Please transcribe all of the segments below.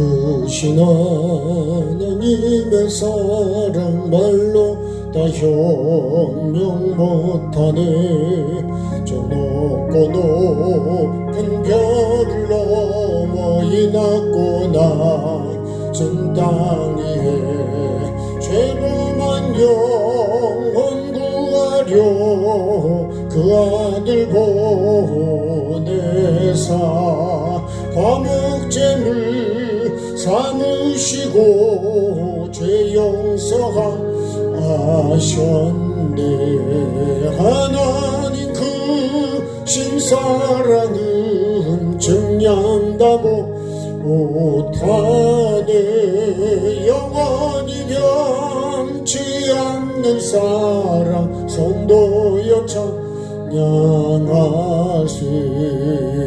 크신 하나님의 사랑 말로 다 형용 못하네. 저 높고 높은 별을 넘어 이 낮고 낮은 땅 위에 죄로만 영혼 구하려 그 아들 보내사 화목제물 삼으시고 죄 용서하셨네. 하나님 크신 사랑은 증량다 못하네. 영원히 변치 않는 사랑 성도여 찬양하세.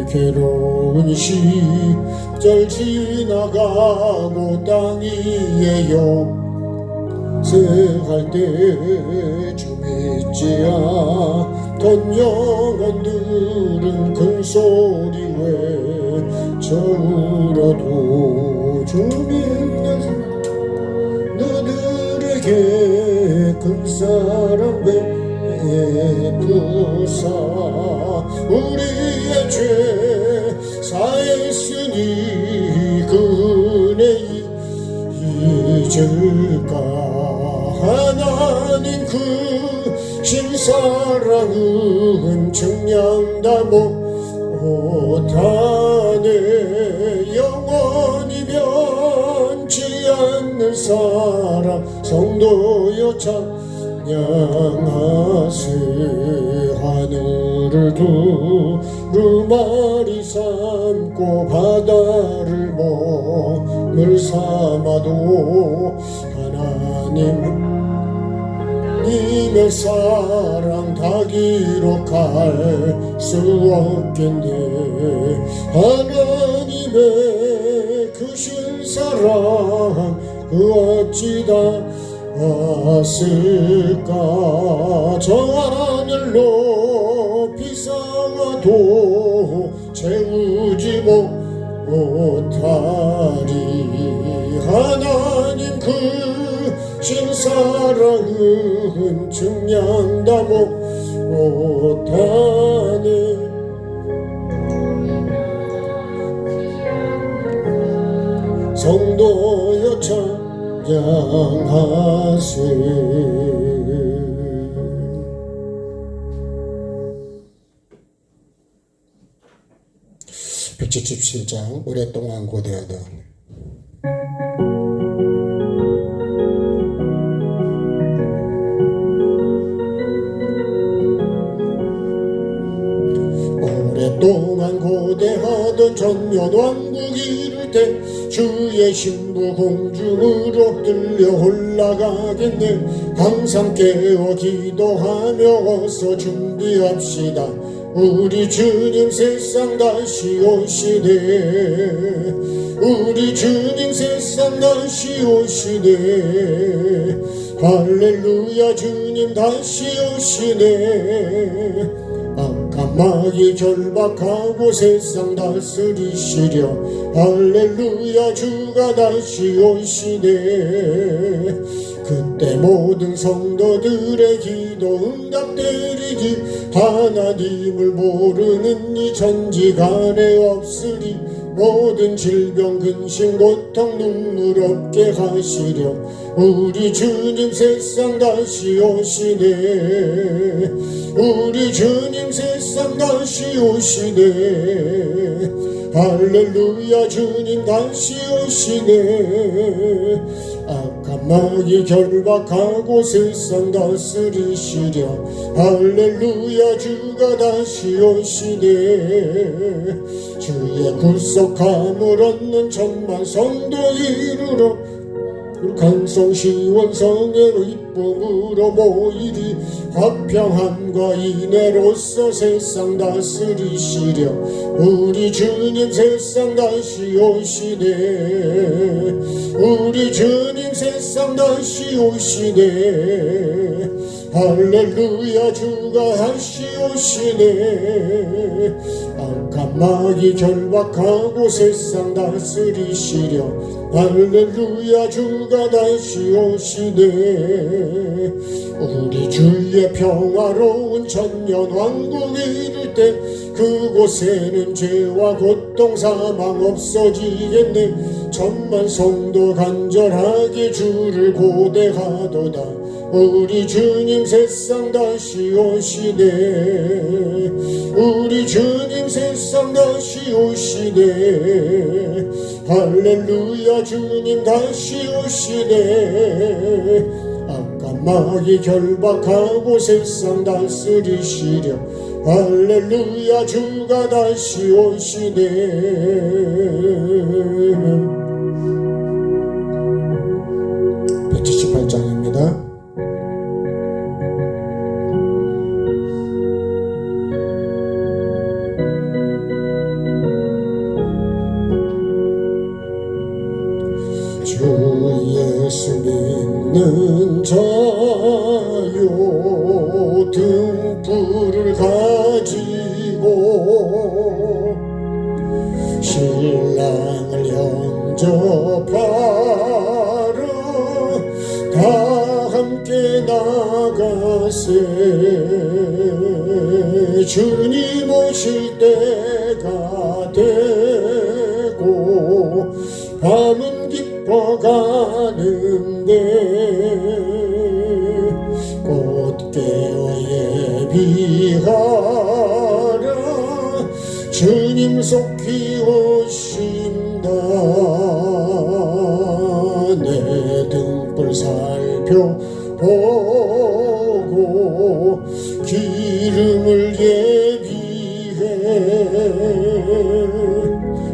괴로운 시절 지나가고 땅 위에 영생할 때 주 믿지 않던 영혼들은 큰 소리 외쳐 울어도 주 믿는 너들에게 큰 사랑 베푸사 우리의 죄 사했으니 그 은혜 잊을까. 하나님 크신 사랑은 증량다 못하네. 영원히 변치 않는 사랑 성도여 찬양하세. 하늘을 두루마리 삼고 바다를 몸을 삼아도 하나님의 사랑 다 기록할 수 없겠네. 하나님의 크신 사랑 그 어찌 다 아실까. 저 하늘 높이 쌓아도 채우지 못하리. 하나님 크신 사랑은 증량다 못하네. 성도여 찬양하세. 177장 오랫동안 고대하던 오랫동안 고대하던 전면왕국 이룰 때 주의 신부 공중으로 들려 올라가겠네. 항상 깨어 기도하며 어서 준비합시다. 우리 주님 세상 다시 오시네. 우리 주님 세상 다시 오시네. 할렐루야 주님 다시 오시네. 까마귀 결박하고 세상 다스리시려 할렐루야 주가 다시 오시네. 그때 모든 성도들의 기도 응답되리니 하나님을 모르는 이 천지간에 없으리. 모든 질병 근심 고통 눈물 없게 하시려 우리 주님 세상 다시 오시네. 우리 주님 세상 다시 오시네. 할렐루야 주님 다시 오시네. 까마귀 결박하고 세상 다스리시려 할렐루야 주가 다시 오시네. 주의 구속함을 얻는 천만 성도 이루러 강성 시원성의 이쁨으로 모이리. 화평함과 인애로서 세상 다스리시려 우리 주님 세상 다시 오시네. 우리 주님 세상 다시 오시네. 할렐루야 주가 다시 오시네. 악한 마귀 결박하고 세상 다스리시려 할렐루야 주가 다시 오시네. 우리 주의 평화로운 천년왕국 이룰 때 그곳에는 죄와 고통 사망 없어지겠네. 천만 성도 간절하게 주를 고대하도다. 우리 주님 세상 다시 오시네. 우리 주님 세상 다시 오시네. 할렐루야 주님 다시 오시네. 악한 마귀 결박하고 세상 다스리시려 할렐루야 주가 다시 오시네. 178장입니다. 주 예수 믿는 자요 등불을 가지고 신랑을 영접하러 다 함께 나가세. 주님 오실 때가 되고 밤은 깊어가는데 곧 깨어 예비하라. 주님 속히 오신다. 내 등불 살펴보고 기름을 예비해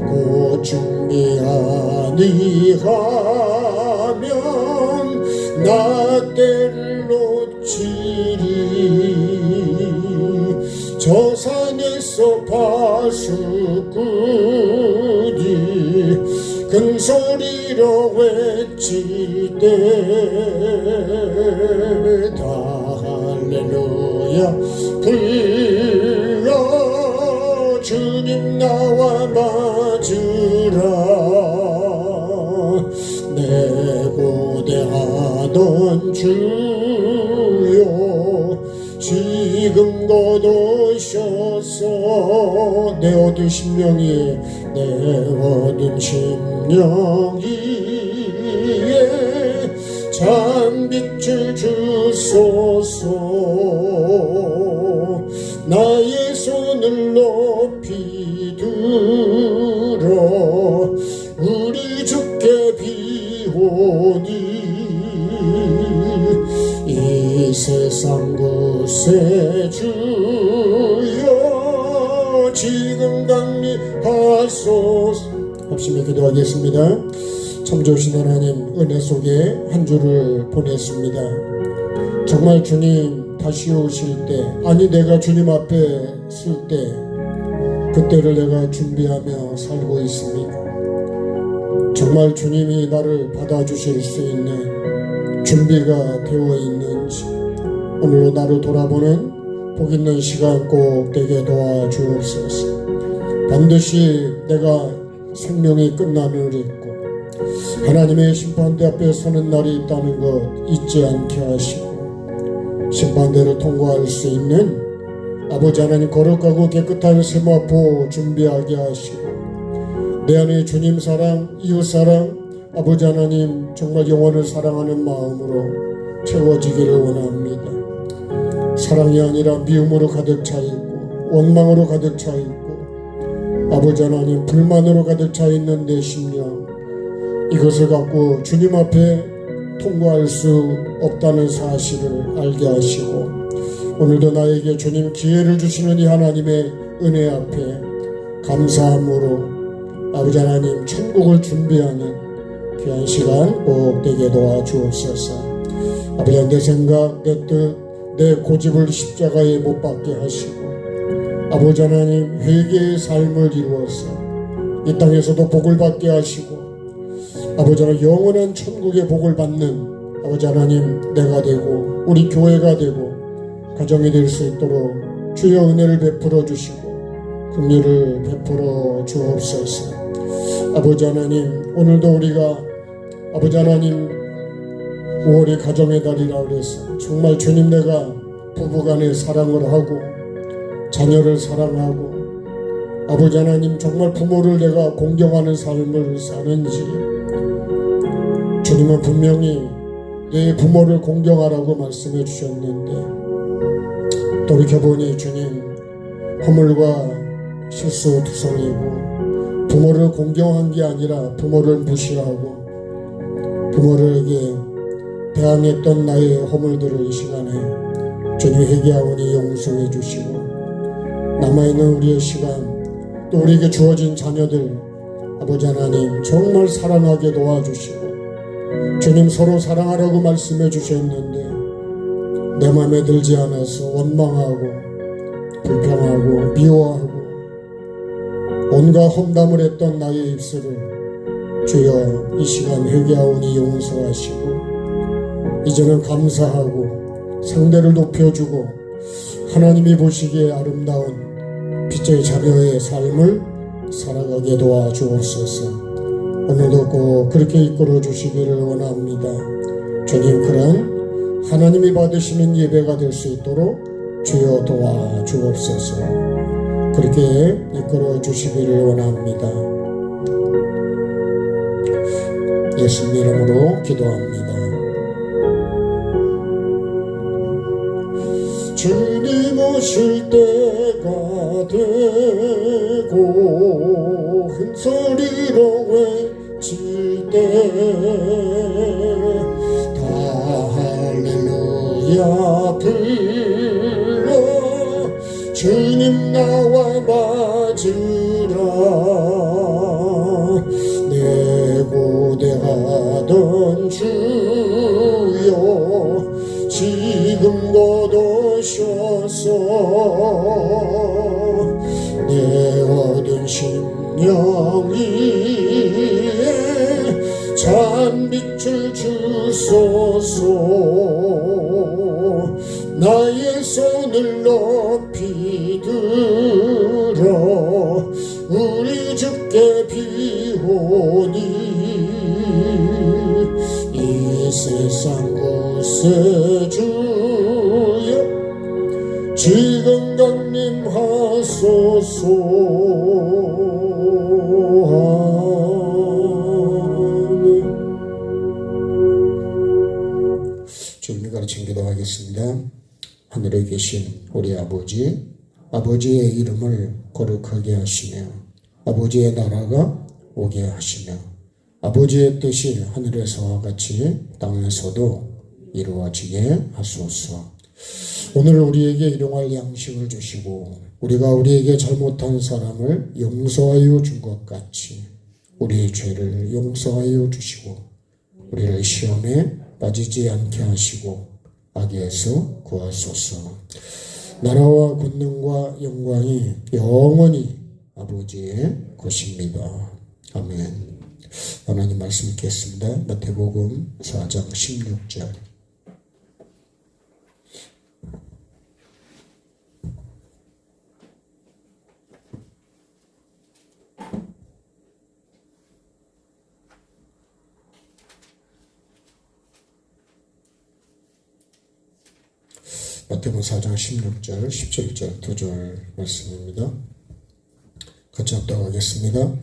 곧 준비하니 하면 나 때를 놓치리. 저 산에서 파수꾼이 큰 소리로 외칠 때다 할렐루야 불러 주님 나와 맞으라. 내 고대하던 주여 지금 곧 오셔서 내 어두운 심령이 내 어두운 심령이에 참빛을 주소서. 나의 손을 높이 들어 우리 주께 비오니 이 세상 구세주여 지금 강림하소서. 합심에 기도하겠습니다. 참 좋으신 하나님, 은혜 속에 한 주를 보냈습니다. 정말 주님 다시 오실 때, 아니 내가 주님 앞에 쓸 때 그때를 내가 준비하며 살고 있습니다. 정말 주님이 나를 받아주실 수 있는 준비가 되어 있는지 오늘로 나를 돌아보는 복 있는 시간 꼭 되게 도와주옵소서. 반드시 내가 생명이 끝나는 일이 있고 하나님의 심판대 앞에 서는 날이 있다는 것 잊지 않게 하시고 심판대를 통과할 수 있는 아버지 하나님 거룩하고 깨끗한 세마포 준비하게 하시고 내 안에 주님 사랑, 이웃 사랑, 아버지 하나님 정말 영혼을 사랑하는 마음으로 채워지기를 원합니다. 사랑이 아니라 미움으로 가득 차 있고 원망으로 가득 차 있고 아버지 하나님 불만으로 가득 차 있는 내 심령, 이것을 갖고 주님 앞에 통과할 수 없다는 사실을 알게 하시고 오늘도 나에게 주님 기회를 주시는 이 하나님의 은혜 앞에 감사함으로 아버지 하나님 천국을 준비하는 귀한 시간 꼭 되게 도와주옵소서. 아버지 내 생각, 내 뜻, 내 고집을 십자가에 못 박게 하시고 아버지 하나님 회개의 삶을 이루어서 이 땅에서도 복을 받게 하시고 아버지 하나님 영원한 천국의 복을 받는 아버지 하나님 내가 되고 우리 교회가 되고 가정이 될 수 있도록 주여 은혜를 베풀어 주시고 긍휼을 베풀어 주옵소서. 아버지 하나님, 오늘도 우리가 아버지 하나님 5월이 가정의 달이라 그래서 정말 주님, 내가 부부간의 사랑을 하고 자녀를 사랑하고 아버지 하나님 정말 부모를 내가 공경하는 삶을 사는지, 주님은 분명히 내 부모를 공경하라고 말씀해 주셨는데, 돌이켜보니 주님, 허물과 실수투성이고 부모를 공경한 게 아니라 부모를 무시하고 부모에게 대항했던 나의 허물들을 이 시간에 주님 회개하오니 용서해 주시고, 남아있는 우리의 시간, 또 우리에게 주어진 자녀들 아버지 하나님 정말 사랑하게 도와주시고, 주님 서로 사랑하라고 말씀해 주셨는데 내 마음에 들지 않아서 원망하고 불평하고 미워하고 온갖 험담을 했던 나의 입술을 주여 이 시간 회개하오니 용서하시고, 이제는 감사하고 상대를 높여주고 하나님이 보시기에 아름다운 빛의 자녀의 삶을 살아가게 도와주옵소서. 오늘도 꼭 그렇게 이끌어 주시기를 원합니다. 주님, 그런 하나님이 받으시는 예배가 될 수 있도록 주여 도와주옵소서. 그렇게 이끌어 주시기를 원합니다. 예수님 이름으로 기도합니다. 주님 오실 때가 되고 큰 소리로 외칠 때 다 할렐루야 불러 주님 나와 맞으라. 내 고대하던 주여 지금 곧 오셔서 내 얻은 심령 위에 찬빛을 주소서. 나의 손을 높이 들어 우리 주께 비오니 이 세상 구세주여 지금 강림하소서. 주님이 가르친 기도하겠습니다. 하늘에 계신 우리 아버지, 아버지의 이름을 거룩하게 하시며 아버지의 나라가 오게 하시며 아버지의 뜻이 하늘에서와 같이 땅에서도 이루어지게 하소서. 오늘 우리에게 일용할 양식을 주시고 우리가 우리에게 잘못한 사람을 용서하여 준 것 같이 우리의 죄를 용서하여 주시고 우리를 시험에 빠지지 않게 하시고 악에서 구하소서. 나라와 권능과 영광이 영원히 아버지의 것입니다. 아멘. 하나님 말씀 읽겠습니다. 마태복음 4장 16절. 마태복음 4장 16절, 17절 두 절 말씀입니다. 같이 합독하겠습니다.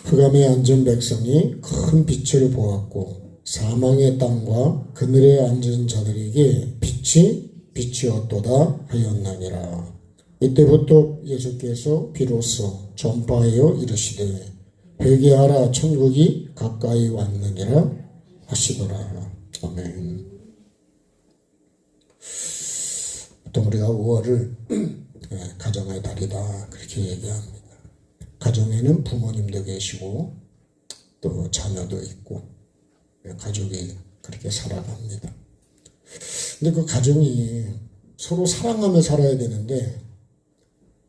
흑암에 앉은 백성이 큰 빛을 보았고 사망의 땅과 그늘에 앉은 자들에게 빛이 비치었도다 하였나니라. 이때부터 예수께서 비로소 전파하여 이르시되 회개하라 천국이 가까이 왔느니라 하시더라. 아멘. 보통 우리가 5월을 가정의 달이다 그렇게 얘기합니다. 가정에는 부모님도 계시고 또 자녀도 있고 가족이 그렇게 살아갑니다. 근데 그 가정이 서로 사랑하며 살아야 되는데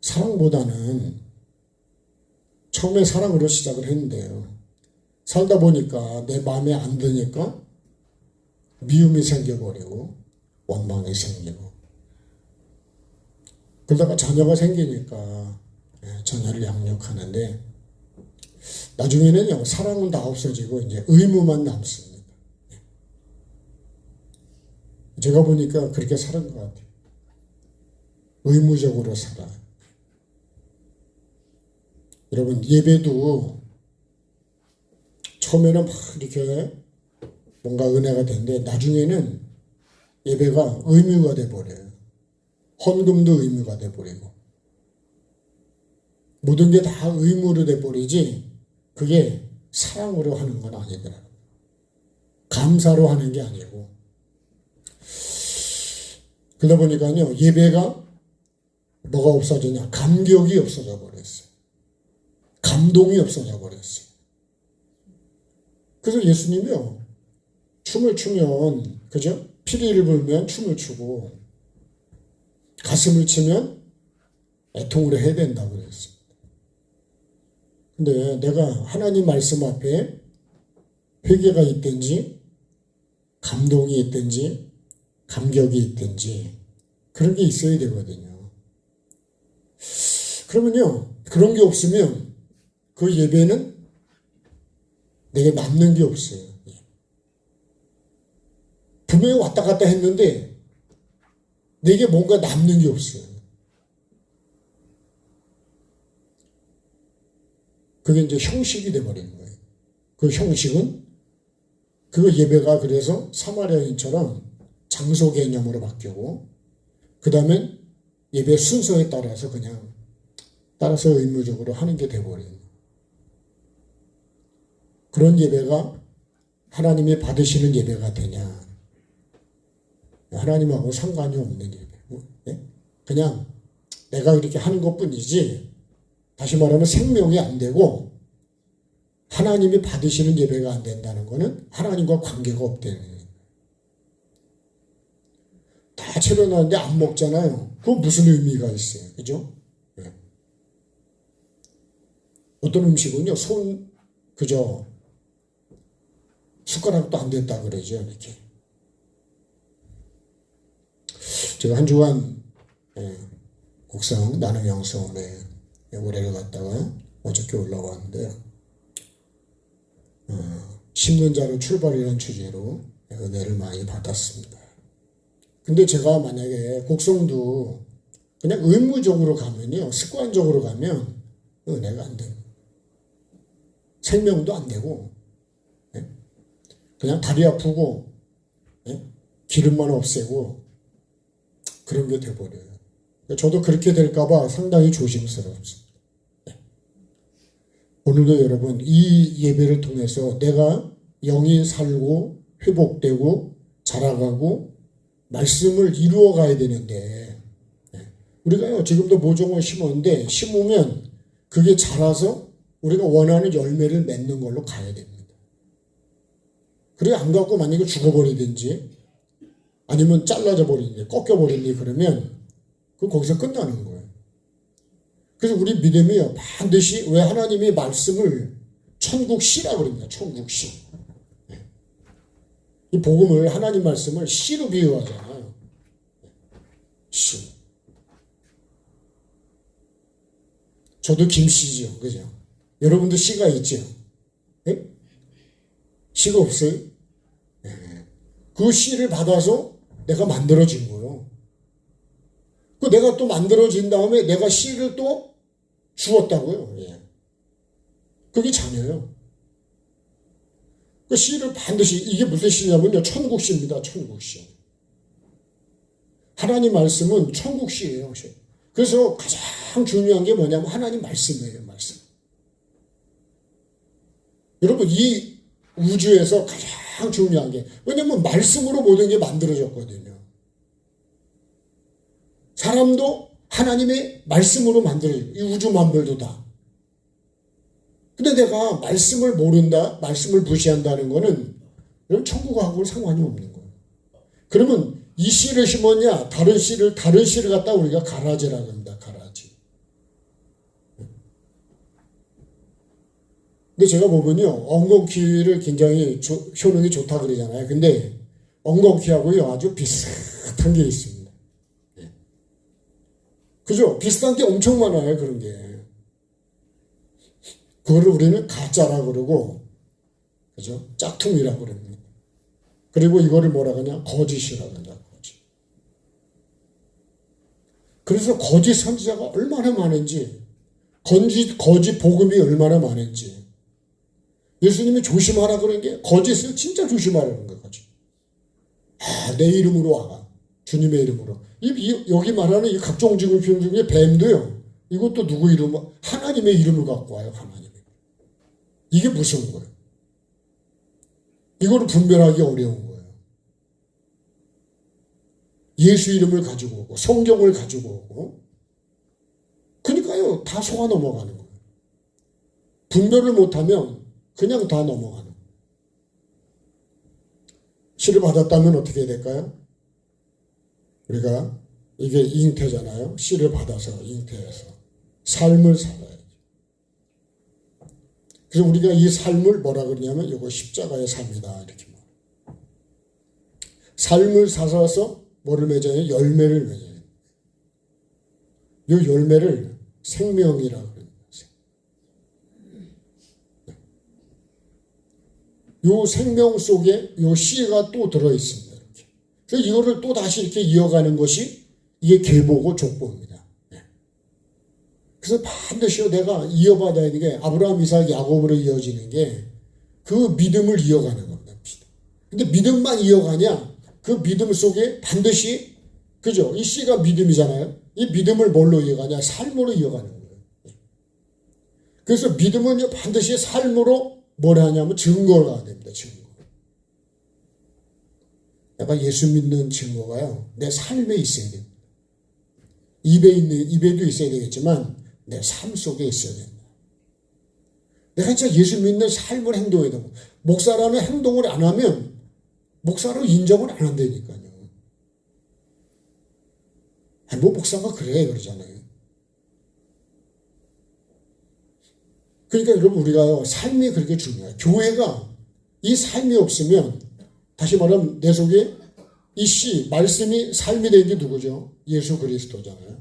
사랑보다는 처음에 사랑으로 시작을 했는데요. 살다 보니까 내 마음에 안 드니까 미움이 생겨버리고 원망이 생기고 그러다가 자녀가 생기니까 자녀를 양육하는데 나중에는요 사랑은 다 없어지고 이제 의무만 남습니다. 제가 보니까 그렇게 살은 것 같아요. 의무적으로 살아요. 여러분 예배도 처음에는 막 이렇게 뭔가 은혜가 되는데 나중에는 예배가 의무가 돼버려요. 헌금도 의무가 돼버리고 모든 게 다 의무로 돼버리지 그게 사랑으로 하는 건 아니더라고요. 감사로 하는 게 아니고 그러다 보니까요 예배가 뭐가 없어지냐 감격이 없어져 버렸어요. 감동이 없어져 버렸어요. 그래서 예수님이요 춤을 추면 그죠? 피리를 불면 춤을 추고 가슴을 치면 애통을 해야 된다고 그랬습니다. 근데 내가 하나님 말씀 앞에 회개가 있든지 감동이 있든지 감격이 있든지 그런 게 있어야 되거든요. 그러면요 그런 게 없으면 그 예배는 내게 남는 게 없어요. 분명히 왔다 갔다 했는데 내게 뭔가 남는 게 없어요. 그게 이제 형식이 돼버린 거예요. 그 형식은 그 예배가 그래서 사마리아인처럼 장소 개념으로 바뀌고 그 다음엔 예배 순서에 따라서 그냥 따라서 의무적으로 하는 게 돼버린 거예요. 그런 예배가 하나님이 받으시는 예배가 되냐? 하나님하고 상관이 없는 예배. 그냥 내가 이렇게 하는 것뿐이지 다시 말하면 생명이 안 되고 하나님이 받으시는 예배가 안 된다는 것은 하나님과 관계가 없다는 거예요. 다 차려놨는데 안 먹잖아요. 그거 무슨 의미가 있어요. 그죠? 네. 어떤 음식은요 그저 숟가락도 안 됐다 그러죠. 이렇게. 제가 한 주간 곡성 나눔양성원에 올해를 갔다가 어저께 올라왔는데요. 심는 자로 출발이라는 주제로 은혜를 많이 받았습니다. 근데 제가 만약에 곡성도 그냥 의무적으로 가면요. 습관적으로 가면 은혜가 안 돼요. 생명도 안 되고 그냥 다리 아프고 기름만 없애고 그런 게 돼버려요. 저도 그렇게 될까봐 상당히 조심스럽습니다. 오늘도 여러분 이 예배를 통해서 내가 영이 살고 회복되고 자라가고 말씀을 이루어 가야 되는데 우리가요 지금도 모종을 심었는데 심으면 그게 자라서 우리가 원하는 열매를 맺는 걸로 가야 됩니다. 그래 안 갖고 만약에 죽어버리든지 아니면 잘라져 버리든지 꺾여버리든지 그러면 그 거기서 끝나는 거예요. 그래서 우리 믿음이요 반드시 왜 하나님이 말씀을 천국시라고 그럽니다. 천국시. 이 복음을 하나님 말씀을 씨로 비유하잖아요. 씨. 저도 김씨죠. 그죠? 여러분도 씨가 있죠? 네? 씨가 없어요? 네. 그 씨를 받아서 내가 만들어진 거예요. 그 내가 또 만들어진 다음에 내가 씨를 또 주었다고요. 예. 그게 자녀예요. 그 씨를 반드시 이게 무슨 씨냐면요. 천국씨입니다. 천국씨. 하나님 말씀은 천국씨예요. 그래서 가장 중요한 게 뭐냐면 하나님 말씀이에요. 말씀. 여러분 이 우주에서 가장 중요한 게 왜냐면 말씀으로 모든 게 만들어졌거든요. 사람도 하나님의 말씀으로 만들어요. 이 우주 만물도 다. 근데 내가 말씀을 모른다, 말씀을 무시한다는 거는 여러분 천국하고는 상관이 없는 거예요. 그러면 이 씨를 심었냐, 다른 씨를 갖다 우리가 가라지라고 합니다. 가라지. 근데 제가 보면요, 엉겅퀴를 굉장히 효능이 좋다 그러잖아요. 근데 엉겅퀴하고요 아주 비슷한 게 있습니다. 그죠? 비슷한 게 엄청 많아요, 그런 게. 그거를 우리는 가짜라 그러고, 그죠? 짝퉁이라고 그럽니다. 그리고 이거를 뭐라 하냐? 거짓이라고 한다. 거짓. 그래서 거짓 선지자가 얼마나 많은지, 거짓 복음이 얼마나 많은지, 예수님이 조심하라 그런 게 거짓을 진짜 조심하라는 거지. 내 이름으로 와가. 주님의 이름으로. 여기 말하는 이 각종 증언 중에 뱀도요. 이것도 누구 이름? 하나님의 이름을 갖고 와요. 하나님의. 이게 무서운 거예요. 이거를 분별하기 어려운 거예요. 예수 이름을 가지고 오고 성경을 가지고 오고 그러니까요. 다 속아 넘어가는 거예요. 분별을 못하면 그냥 다 넘어가는 거예요. 시를 받았다면 어떻게 해야 될까요? 우리가 이게 잉태잖아요. 씨를 받아서 잉태해서 삶을 살아야죠. 그래서 우리가 이 삶을 뭐라 그러냐면 이거 십자가의 삶이다 이렇게 말해요. 삶을 살아서 뭐를 맺어요? 열매를 맺어요. 이 열매를 생명이라고 합니다. 이 생명 속에 이 씨가 또 들어있습니다. 이렇게. 그래서 이거를 또 다시 이렇게 이어가는 것이 이게 계보고 족보입니다. 그래서 반드시 내가 이어받아야 되는 게 아브라함, 이삭, 야곱으로 이어지는 게 그 믿음을 이어가는 겁니다. 근데 믿음만 이어가냐? 그 믿음 속에 반드시 그죠? 이 씨가 믿음이잖아요. 이 믿음을 뭘로 이어가냐? 삶으로 이어가는 거예요. 그래서 믿음은 반드시 삶으로 뭘 하냐면 증거를 가야 됩니다. 증거. 내가 예수 믿는 증거가요. 내 삶에 있어야 됩니다. 입에도 있어야 되겠지만 내 삶 속에 있어야 된다. 내가 진짜 예수 믿는 삶을 행동해야 되고 목사라는 행동을 안 하면 목사로 인정을 안 한다니까요. 뭐 목사가 그래 그러잖아요. 그러니까 여러분 우리가 삶이 그렇게 중요해요. 교회가 이 삶이 없으면 다시 말하면 내 속에 이 씨, 말씀이 삶이 된 게 누구죠? 예수 그리스도잖아요.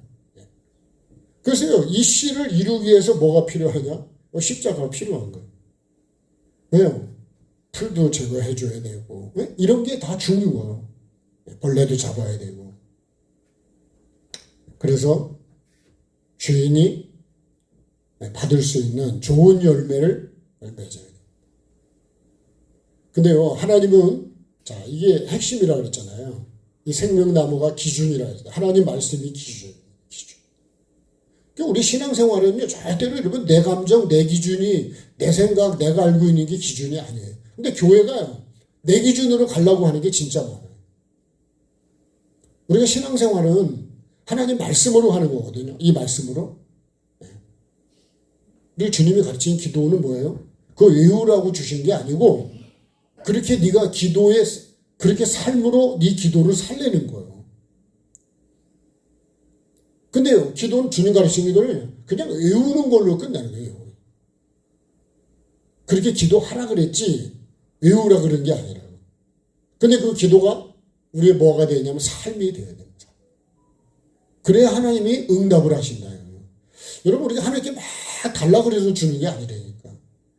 그래서요, 이 씨를 이루기 위해서 뭐가 필요하냐? 십자가가 필요한 거예요. 왜요? 풀도 제거해줘야 되고, 왜? 이런 게 다 중요해요. 벌레도 잡아야 되고. 그래서 주인이 받을 수 있는 좋은 열매를 맺어야 돼요. 근데요, 하나님은, 자, 이게 핵심이라고 그랬잖아요. 이 생명나무가 기준이라고 했어요. 하나님 말씀이 기준. 우리 신앙생활은요, 절대로 여러분, 내 감정, 내 기준이, 내 생각, 내가 알고 있는 게 기준이 아니에요. 근데 교회가 내 기준으로 가려고 하는 게 진짜 많아요. 우리가 신앙생활은 하나님 말씀으로 하는 거거든요. 이 말씀으로. 우리 주님이 가르친 기도는 뭐예요? 그거 외우라고 주신 게 아니고, 그렇게 네가 기도에, 그렇게 삶으로 네 기도를 살리는 거예요. 근데요, 기도는 주님 가르치는 기도를 그냥 외우는 걸로 끝나는 거예요. 그렇게 기도하라 그랬지, 외우라 그런 게 아니라고. 근데 그 기도가 우리의 뭐가 되냐면 삶이 되어야 됩니다. 그래야 하나님이 응답을 하신다. 여러분, 우리가 하나님께 막 달라 그래서 주는 게 아니라니까.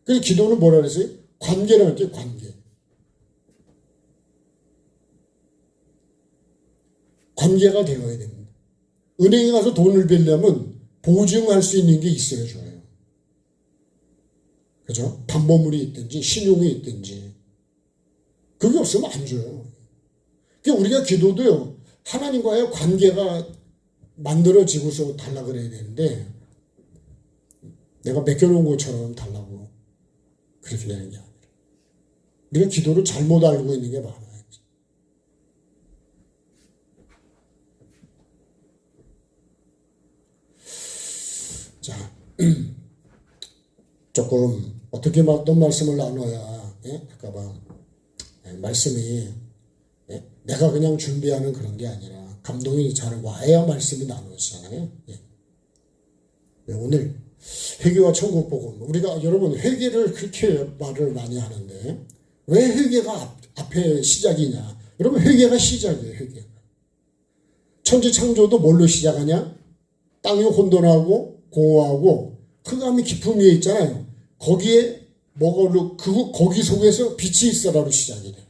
그래서 기도는 뭐라 그랬어요? 관계라는 게 관계. 관계가 되어야 됩니다. 은행에 가서 돈을 빌려면 보증할 수 있는 게 있어야 줘요. 그죠? 담보물이 있든지 신용이 있든지 그게 없으면 안 줘요. 그러니까 우리가 기도도요, 하나님과의 관계가 만들어지고서 달라 그래야 되는데 내가 맡겨놓은 것처럼 달라고 그렇게 되는 게 아니라 우리가 기도를 잘못 알고 있는 게 많아요. 자, 조금 어떻게 어떤 말씀을 나눠야 할까봐 말씀이 내가 그냥 준비하는 그런 게 아니라 감동이 잘 와야 말씀이 나누어지잖아요. 오늘 회개와 천국 복음, 우리가 여러분 회개를 그렇게 말을 많이 하는데 왜 회개가 앞에 시작이냐? 여러분 회개가 시작이에요. 회개. 천지 창조도 뭘로 시작하냐? 땅이 혼돈하고 공허하고 흑암이 깊은 위에 있잖아요. 거기에 거기 속에서 빛이 있어라로 시작이 돼요.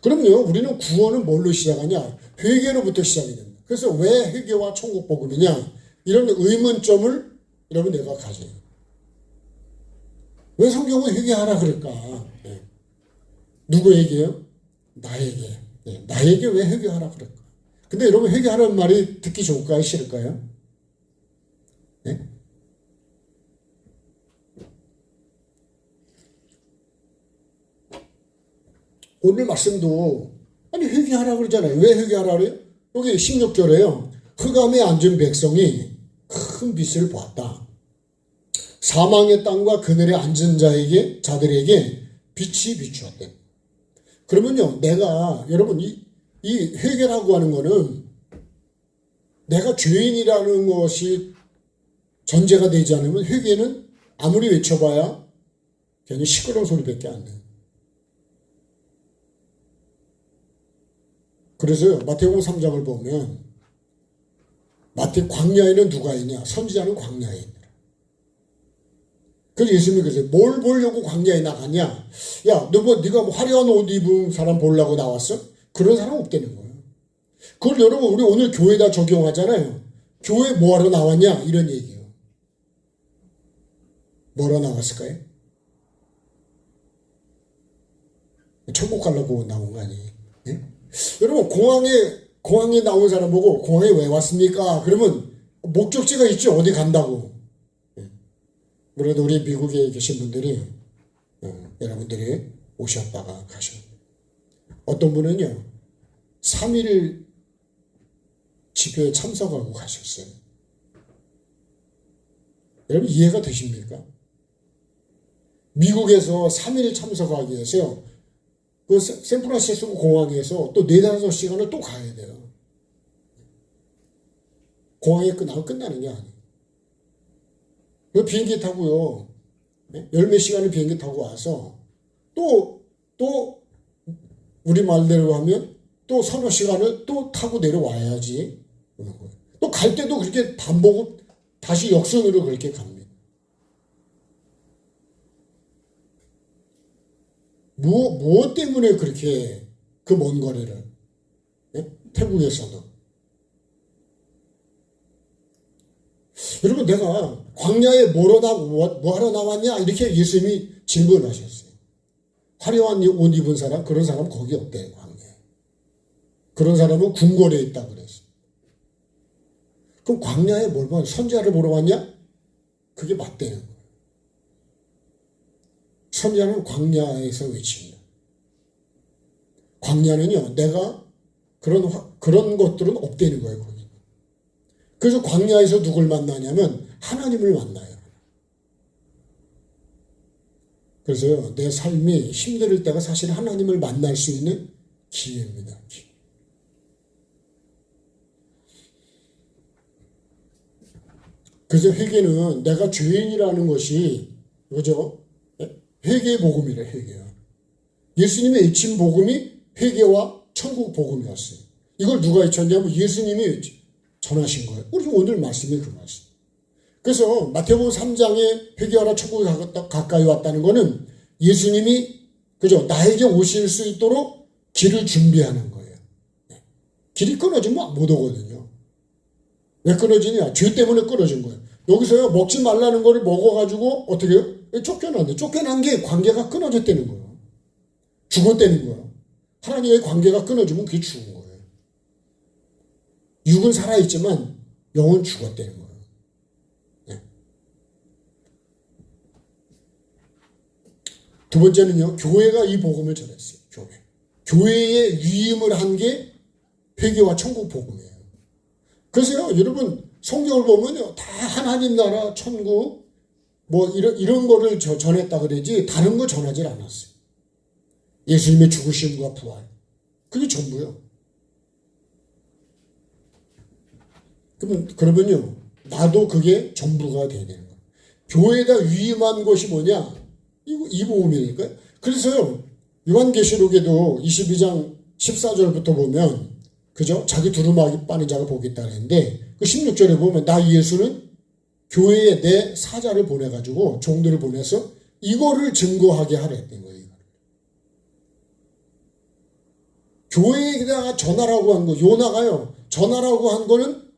그럼요, 우리는 구원은 뭘로 시작하냐? 회개로부터 시작이 됩니다. 그래서 왜 회개와 천국 복음이냐? 이런 의문점을 여러분 내가 가져요. 왜 성경은 회개하라 그럴까? 누구에게요? 나에게. 나에게 왜 회개하라 그럴까? 근데 여러분 회개하라는 말이 듣기 좋을까요? 싫을까요? 네? 오늘 말씀도 아니 회개하라 그러잖아요. 왜 회개하라 그래요? 여기 16절에요. 흑암에 앉은 백성이 큰 빛을 보았다. 사망의 땅과 그늘에 앉은 자들에게 빛이 비추었대. 그러면요, 여러분 이 회개라고 하는 거는 내가 죄인이라는 것이 전제가 되지 않으면 회개는 아무리 외쳐봐야 그냥 시끄러운 소리밖에 안 돼요. 그래서 마태복음 3장을 보면 광야에는 누가 있냐? 선지자는 광야에 있느라. 그래서 예수님이 그러세요. 뭘 보려고 광야에 나갔냐? 야, 네가 화려한 옷 입은 사람 보려고 나왔어? 그런 사람 없다는 거예요. 그걸 여러분 우리 오늘 교회에다 적용하잖아요. 교회 뭐하러 나왔냐? 이런 얘기예요. 뭐하러 나왔을까요? 천국 가려고 나온 거 아니에요? 네? 여러분 공항에 나온 사람 보고 공항에 왜 왔습니까? 그러면 목적지가 있죠. 어디 간다고. 그래도 우리 미국에 계신 분들이 여러분들이 오셨다가 가셨어요. 어떤 분은요 3일 집회에 참석하고 가셨어요. 여러분 이해가 되십니까? 미국에서 3일 참석하기 위해서 그 샌프란시스코 공항에서 또 4-5시간을 또 가야 돼요. 공항에 끝나는 게 아니에요. 그 비행기 타고요. 열몇 시간을 비행기 타고 와서 또 우리 말대로 하면 또 서너 시간을 또 타고 내려와야지. 또 갈 때도 그렇게 반복 다시 역선으로 그렇게 갑니다. 무엇 때문에 그렇게 그 먼 거리를 태국에서는 여러분 내가 광야에 뭐하러 나왔냐 이렇게 예수님이 질문하셨어요. 화려한 옷 입은 사람 그런 사람 거기 없대. 광야에 그런 사람은 궁궐에 있다 그랬어요. 그럼 광야에 뭘 봐? 선지자를 보러 왔냐? 그게 맞대는 거예요. 선지자는 광야에서 외칩니다. 광야는요 내가 그런 것들은 없대는 거예요. 거기. 그래서 광야에서 누굴 만나냐면 하나님을 만나요. 그래서 내 삶이 힘들 때가 사실 하나님을 만날 수 있는 기회입니다. 그래서 회개는 내가 죄인이라는 것이 그죠? 회개의 복음이래. 회개야. 예수님의 외친 복음이 회개와 천국 복음이었어요. 이걸 누가 외쳤냐면 예수님이 전하신 거예요. 우리 오늘 말씀이 그 말씀. 그래서 마태복음 3장에 회개하라 천국에 가까이 왔다는 거는 예수님이 그죠? 나에게 오실 수 있도록 길을 준비하는 거예요. 길이 끊어지면 못 오거든요. 왜 끊어지냐? 죄 때문에 끊어진 거예요. 여기서요 먹지 말라는 거를 먹어가지고 어떻게 해요? 쫓겨났는데 쫓겨난 게 관계가 끊어졌다는 거예요. 죽었다는 거예요. 하나님의 관계가 끊어지면 그게 죽은 거예요. 육은 살아있지만 영은 죽었다는 거예요. 네. 두 번째는요. 교회가 이 복음을 전했어요. 교회에 위임을 한 게 회개와 천국 복음이에요. 그래서요. 여러분 성경을 보면요. 다 하나님 나라 천국 뭐 이런 거를 전했다 그러지 다른 거 전하지 않았어요. 예수님의 죽으심과 부활. 그게 전부요. 그러면요. 나도 그게 전부가 돼야 되는 거예요. 교회에다 위임한 것이 뭐냐? 이 복음이니까요. 그래서요. 요한계시록에도 22장 14절부터 보면 그죠? 자기 두루마기 빠는 자가 복이 있다 그랬는데 그 16절에 보면 나 예수는 교회에 내 사자를 보내가지고 종들을 보내서 이거를 증거하게 하랬던 거예요. 교회에다가 전하라고 한 거, 요나가요. 전하라고 한 거는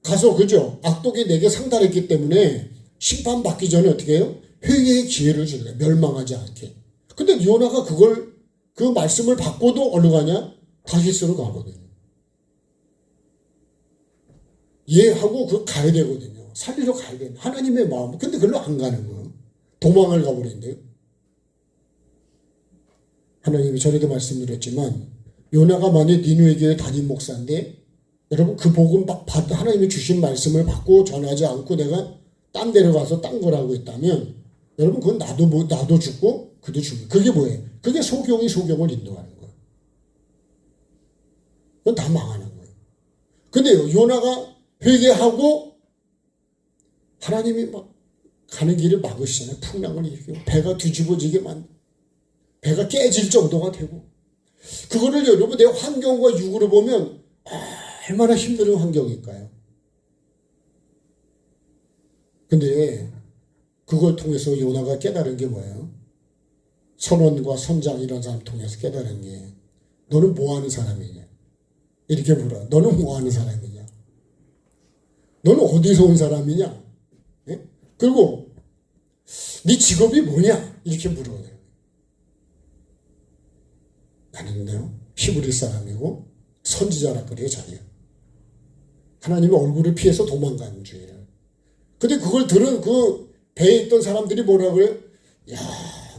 가서 그죠? 악독이 내게 상달했기 때문에 심판받기 전에 어떻게 해요? 회개의 기회를 주는 거예요. 멸망하지 않게. 근데 요나가 그 말씀을 받고도 어디로 가냐? 다시스로 가거든요. 얘하고 가야 되거든요. 살리러 가야 되는 하나님의 마음. 근데 그걸로 안 가는 거예요. 도망을 가버린대요. 하나님이 전에도 말씀드렸지만 요나가 만약 니누에 교회 담임 목사인데 여러분 그 복음 하나님이 주신 말씀을 받고 전하지 않고 내가 딴 데로 가서 딴 걸 하고 있다면 여러분 그건 나도 죽고 그도 죽고 그게 뭐예요? 그게 소경이 소경을 인도하는 거예요. 그건 다 망하는 거예요. 근데 요나가 회개하고 하나님이 막 가는 길을 막으시잖아요. 풍랑을 일으키고 배가 뒤집어지게 배가 깨질 정도가 되고 그거를 여러분 내 환경과 육으로 보면 얼마나 힘든 환경일까요? 근데 그걸 통해서 요나가 깨달은 게 뭐예요? 선원과 선장 이런 사람 통해서 깨달은 게 너는 뭐 하는 사람이냐? 이렇게 물어. 너는 뭐 하는 사람이냐? 너는 어디서 온 사람이냐? 예? 그리고 네 직업이 뭐냐? 이렇게 물어요. 나는요 히브리 사람이고 선지자라 그래요 자기가. 하나님의 얼굴을 피해서 도망가는 주의를. 근데 그걸 들은 그 배에 있던 사람들이 뭐라 그래요? 야,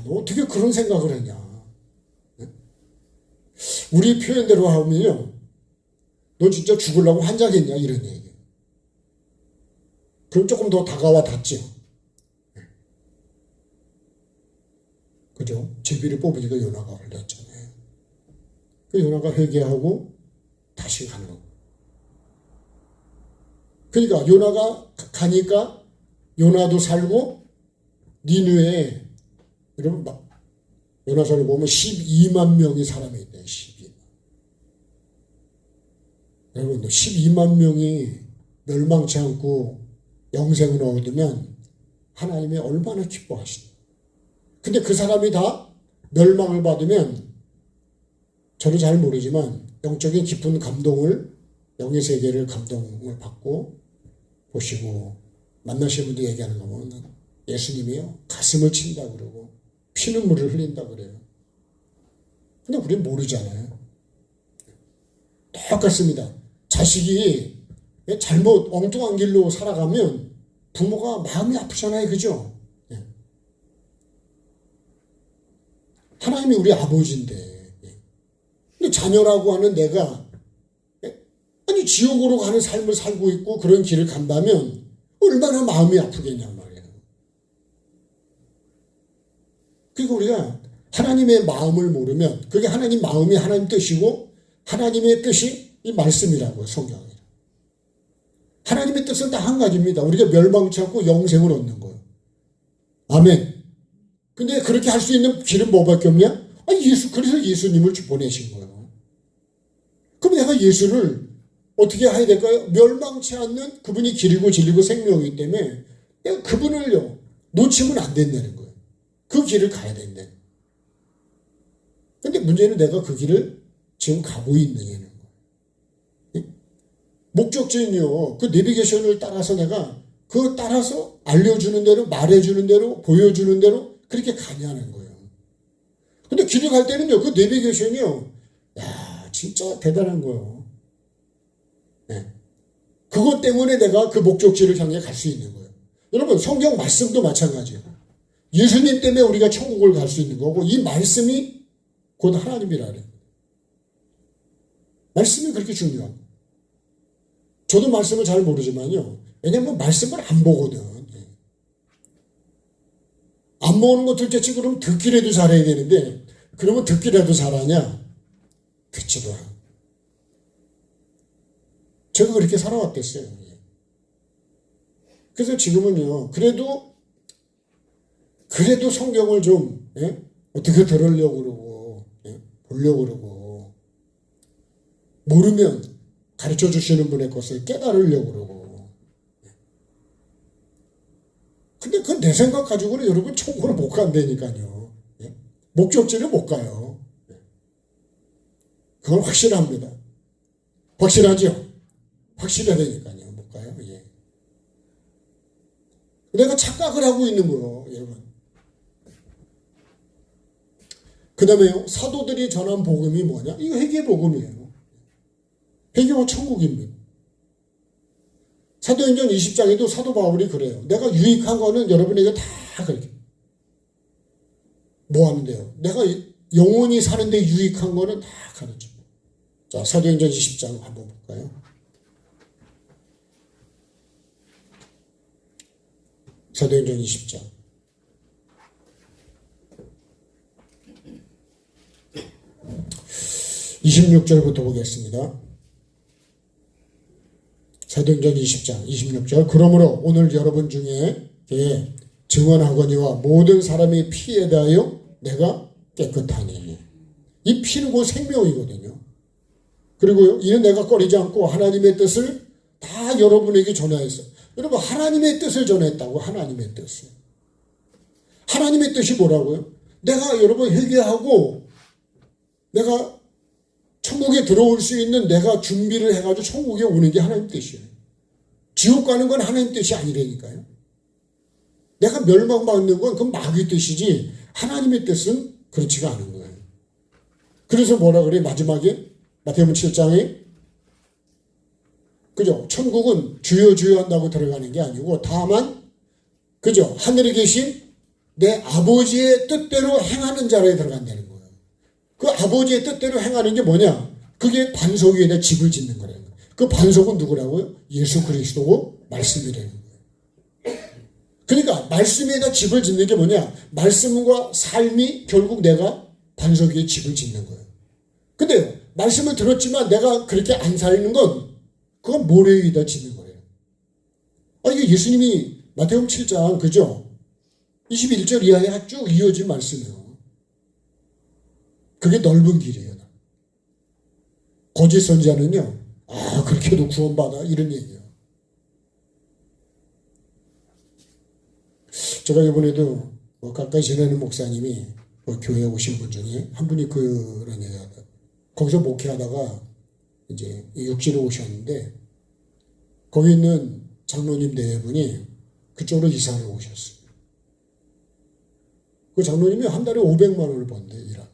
너 어떻게 그런 생각을 했냐? 우리 표현대로 하면요, 너 진짜 죽으려고 환장했냐? 이런 얘기. 그럼 조금 더 다가와 닿죠. 그죠? 제비를 뽑으니까 요나가 걸렸잖아요. 그 요나가 회개하고 다시 가는 거고. 그러니까 요나가 가니까 요나도 살고 니느웨에 여러분 요나서를 보면 12만 명의 사람이 있대요. 12만. 여러분 12만 명이 멸망치 않고 영생을 얻으면 하나님이 얼마나 기뻐하시나. 근데 그 사람이 다 멸망을 받으면 저는 잘 모르지만 영적인 깊은 감동을 영의 세계를 감동을 받고 보시고 만나신 분들 얘기하는 거 보면 예수님이요 가슴을 친다 그러고 피눈물을 흘린다 그래요. 근데 우리는 모르잖아요. 똑같습니다. 자식이 잘못 엉뚱한 길로 살아가면 부모가 마음이 아프잖아요. 그죠? 하나님이 우리 아버지인데 근데 자녀라고 하는 내가 아니 지옥으로 가는 삶을 살고 있고 그런 길을 간다면 얼마나 마음이 아프겠냐 말이에요. 그러니까 우리가 하나님의 마음을 모르면 그게 하나님 마음이 하나님 뜻이고 하나님의 뜻이 이 말씀이라고요. 성경이라. 하나님의 뜻은 딱 한 가지입니다. 우리가 멸망치 않고 영생을 얻는 거예요. 아멘. 근데 그렇게 할 수 있는 길은 뭐밖에 없냐? 그래서 예수님을 보내신 거예요. 그럼 내가 예수를 어떻게 해야 될까요? 멸망치 않는 그분이 길이고 진리고 생명이기 때문에 내가 그분을요 놓치면 안 된다는 거예요. 그 길을 가야 된다. 근데 문제는 내가 그 길을 지금 가고 있느냐는 거예요. 목적지는요 그 내비게이션을 따라서 내가 그 따라서 알려주는 대로 말해주는 대로 보여주는 대로 그렇게 가냐는 거예요. 근데 길을 갈 때는요 그 내비게이션이요 야 진짜 대단한 거예요. 그것 때문에 내가 그 목적지를 향해 갈 수 있는 거예요. 여러분 성경 말씀도 마찬가지예요. 예수님 때문에 우리가 천국을 갈 수 있는 거고 이 말씀이 곧 하나님이라 그래요. 말씀이 그렇게 중요한 거예요. 저도 말씀을 잘 모르지만요. 왜냐하면 말씀을 안 보거든. 안 보는 거 둘째치 그러면 듣기라도 잘해야 되는데 그러면 듣기라도 잘하냐? 듣지도 않아. 제가 그렇게 살아왔겠어요. 그래서 지금은요, 그래도 성경을 좀, 어떻게 들으려고 그러고, 보려고 그러고, 모르면 가르쳐 주시는 분의 것을 깨달으려고 그러고, 근데 그 내 생각 가지고는 여러분 천국으로 못 간다니까요. 예? 목적지를 못 가요. 그건 확실합니다. 확실하죠? 확실하다니까요. 못 가요. 예. 내가 착각을 하고 있는 거예요, 여러분. 그 다음에요, 사도들이 전한 복음이 뭐냐? 이거 회개 복음이에요. 회개와 천국입니다. 사도행전 20장에도 사도 바울이 그래요. 내가 유익한 거는 여러분에게 다 그렇게. 뭐 하는데요? 내가 영원히 사는데 유익한 거는 다 가르쳐. 자, 사도행전 20장 한번 볼까요? 사도행전 20장. 26절부터 보겠습니다. 사도행전 20장 26절. 그러므로 오늘 여러분 중에 증언하거니와 모든 사람이 피에 대하여 내가 깨끗하니. 이 피는 곧 생명이거든요. 그리고 이는 내가 꺼리지 않고 하나님의 뜻을 다 여러분에게 전하였어. 여러분, 하나님의 뜻을 전했다고. 하나님의 뜻을. 하나님의 뜻이 뭐라고요? 내가 여러분 회개하고 내가 천국에 들어올 수 있는 내가 준비를 해가지고 천국에 오는 게 하나님 뜻이에요. 지옥 가는 건 하나님 뜻이 아니라니까요. 내가 멸망받는 건 그건 마귀 뜻이지 하나님의 뜻은 그렇지가 않은 거예요. 그래서 뭐라 그래? 마지막에 마태복음 7장에 그죠? 천국은 주여 주여 한다고 들어가는 게 아니고 다만 그죠? 하늘에 계신 내 아버지의 뜻대로 행하는 자라에 들어간다는 거예요. 그 아버지의 뜻대로 행하는 게 뭐냐? 그게 반석 위에다 집을 짓는 거라는 거예요. 그 반석은 누구라고요? 예수 그리스도고 말씀이라는 거예요. 그러니까 말씀 위에다 집을 짓는 게 뭐냐? 말씀과 삶이 결국 내가 반석 위에 집을 짓는 거예요. 근데 말씀을 들었지만 내가 그렇게 안 살는 건 그건 모래 위에다 짓는 거예요. 이게 예수님이 마태복음 7장 그죠? 21절 이하에 쭉 이어진 말씀이에요. 그게 넓은 길이에요. 거짓 선지자는요, 그렇게도 구원받아 이런 얘기예요. 제가 이번에도 가까이 지내는 목사님이 교회에 오신 분 중에 한 분이 그런 얘기 하다. 거기서 목회하다가 이제 육지로 오셨는데 거기 있는 장로님 네 분이 그쪽으로 이사를 오셨어요. 그 장로님이 한 달에 500만 원을 번대요. 일하고.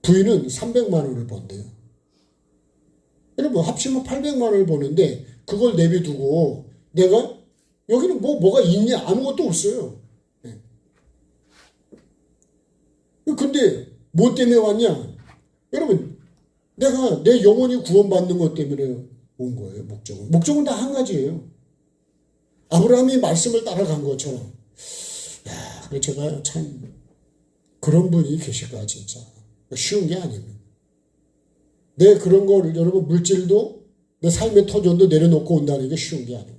부인은 300만 원을 번대요. 여러분 합치면 800만 원을 버는데 그걸 내비두고 내가 여기는 뭐가 있냐? 아무것도 없어요. 네. 근데 뭐 때문에 왔냐? 여러분 내가 내 영혼이 구원받는 것 때문에 온 거예요. 목적은 다 한 가지예요. 아브라함이 말씀을 따라간 것처럼 제가 참 그런 분이 계실까 진짜 쉬운 게 아닙니다. 내 그런 걸 여러분 물질도 내 삶의 터전도 내려놓고 온다는 게 쉬운 게 아니에요.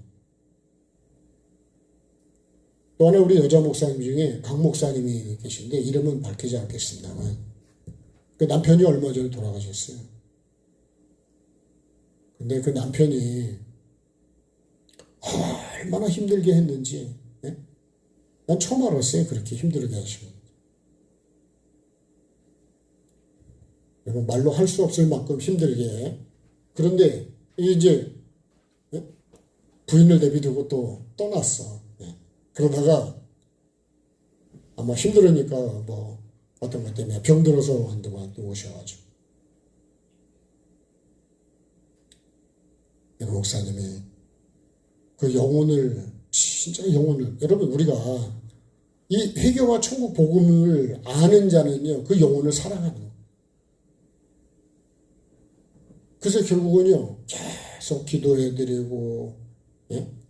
또 하나 우리 여자 목사님 중에 강 목사님이 계신데 이름은 밝히지 않겠습니다만 그 남편이 얼마 전에 돌아가셨어요. 근데 그 남편이 얼마나 힘들게 했는지 난 처음 알았어요. 그렇게 힘들게 하시고. 여러분 말로 할 수 없을 만큼 힘들게. 그런데 이제 부인을 내비두고 또 떠났어. 그러다가 아마 힘들으니까 뭐 어떤 것 때문에 병들어서 한동안 또 오셔가지고 목사님이 그 영혼을 진짜 영혼을 여러분 우리가 이 회개와 천국 복음을 아는 자는요 그 영혼을 사랑하는 거예요. 그래서 결국은요 계속 기도해드리고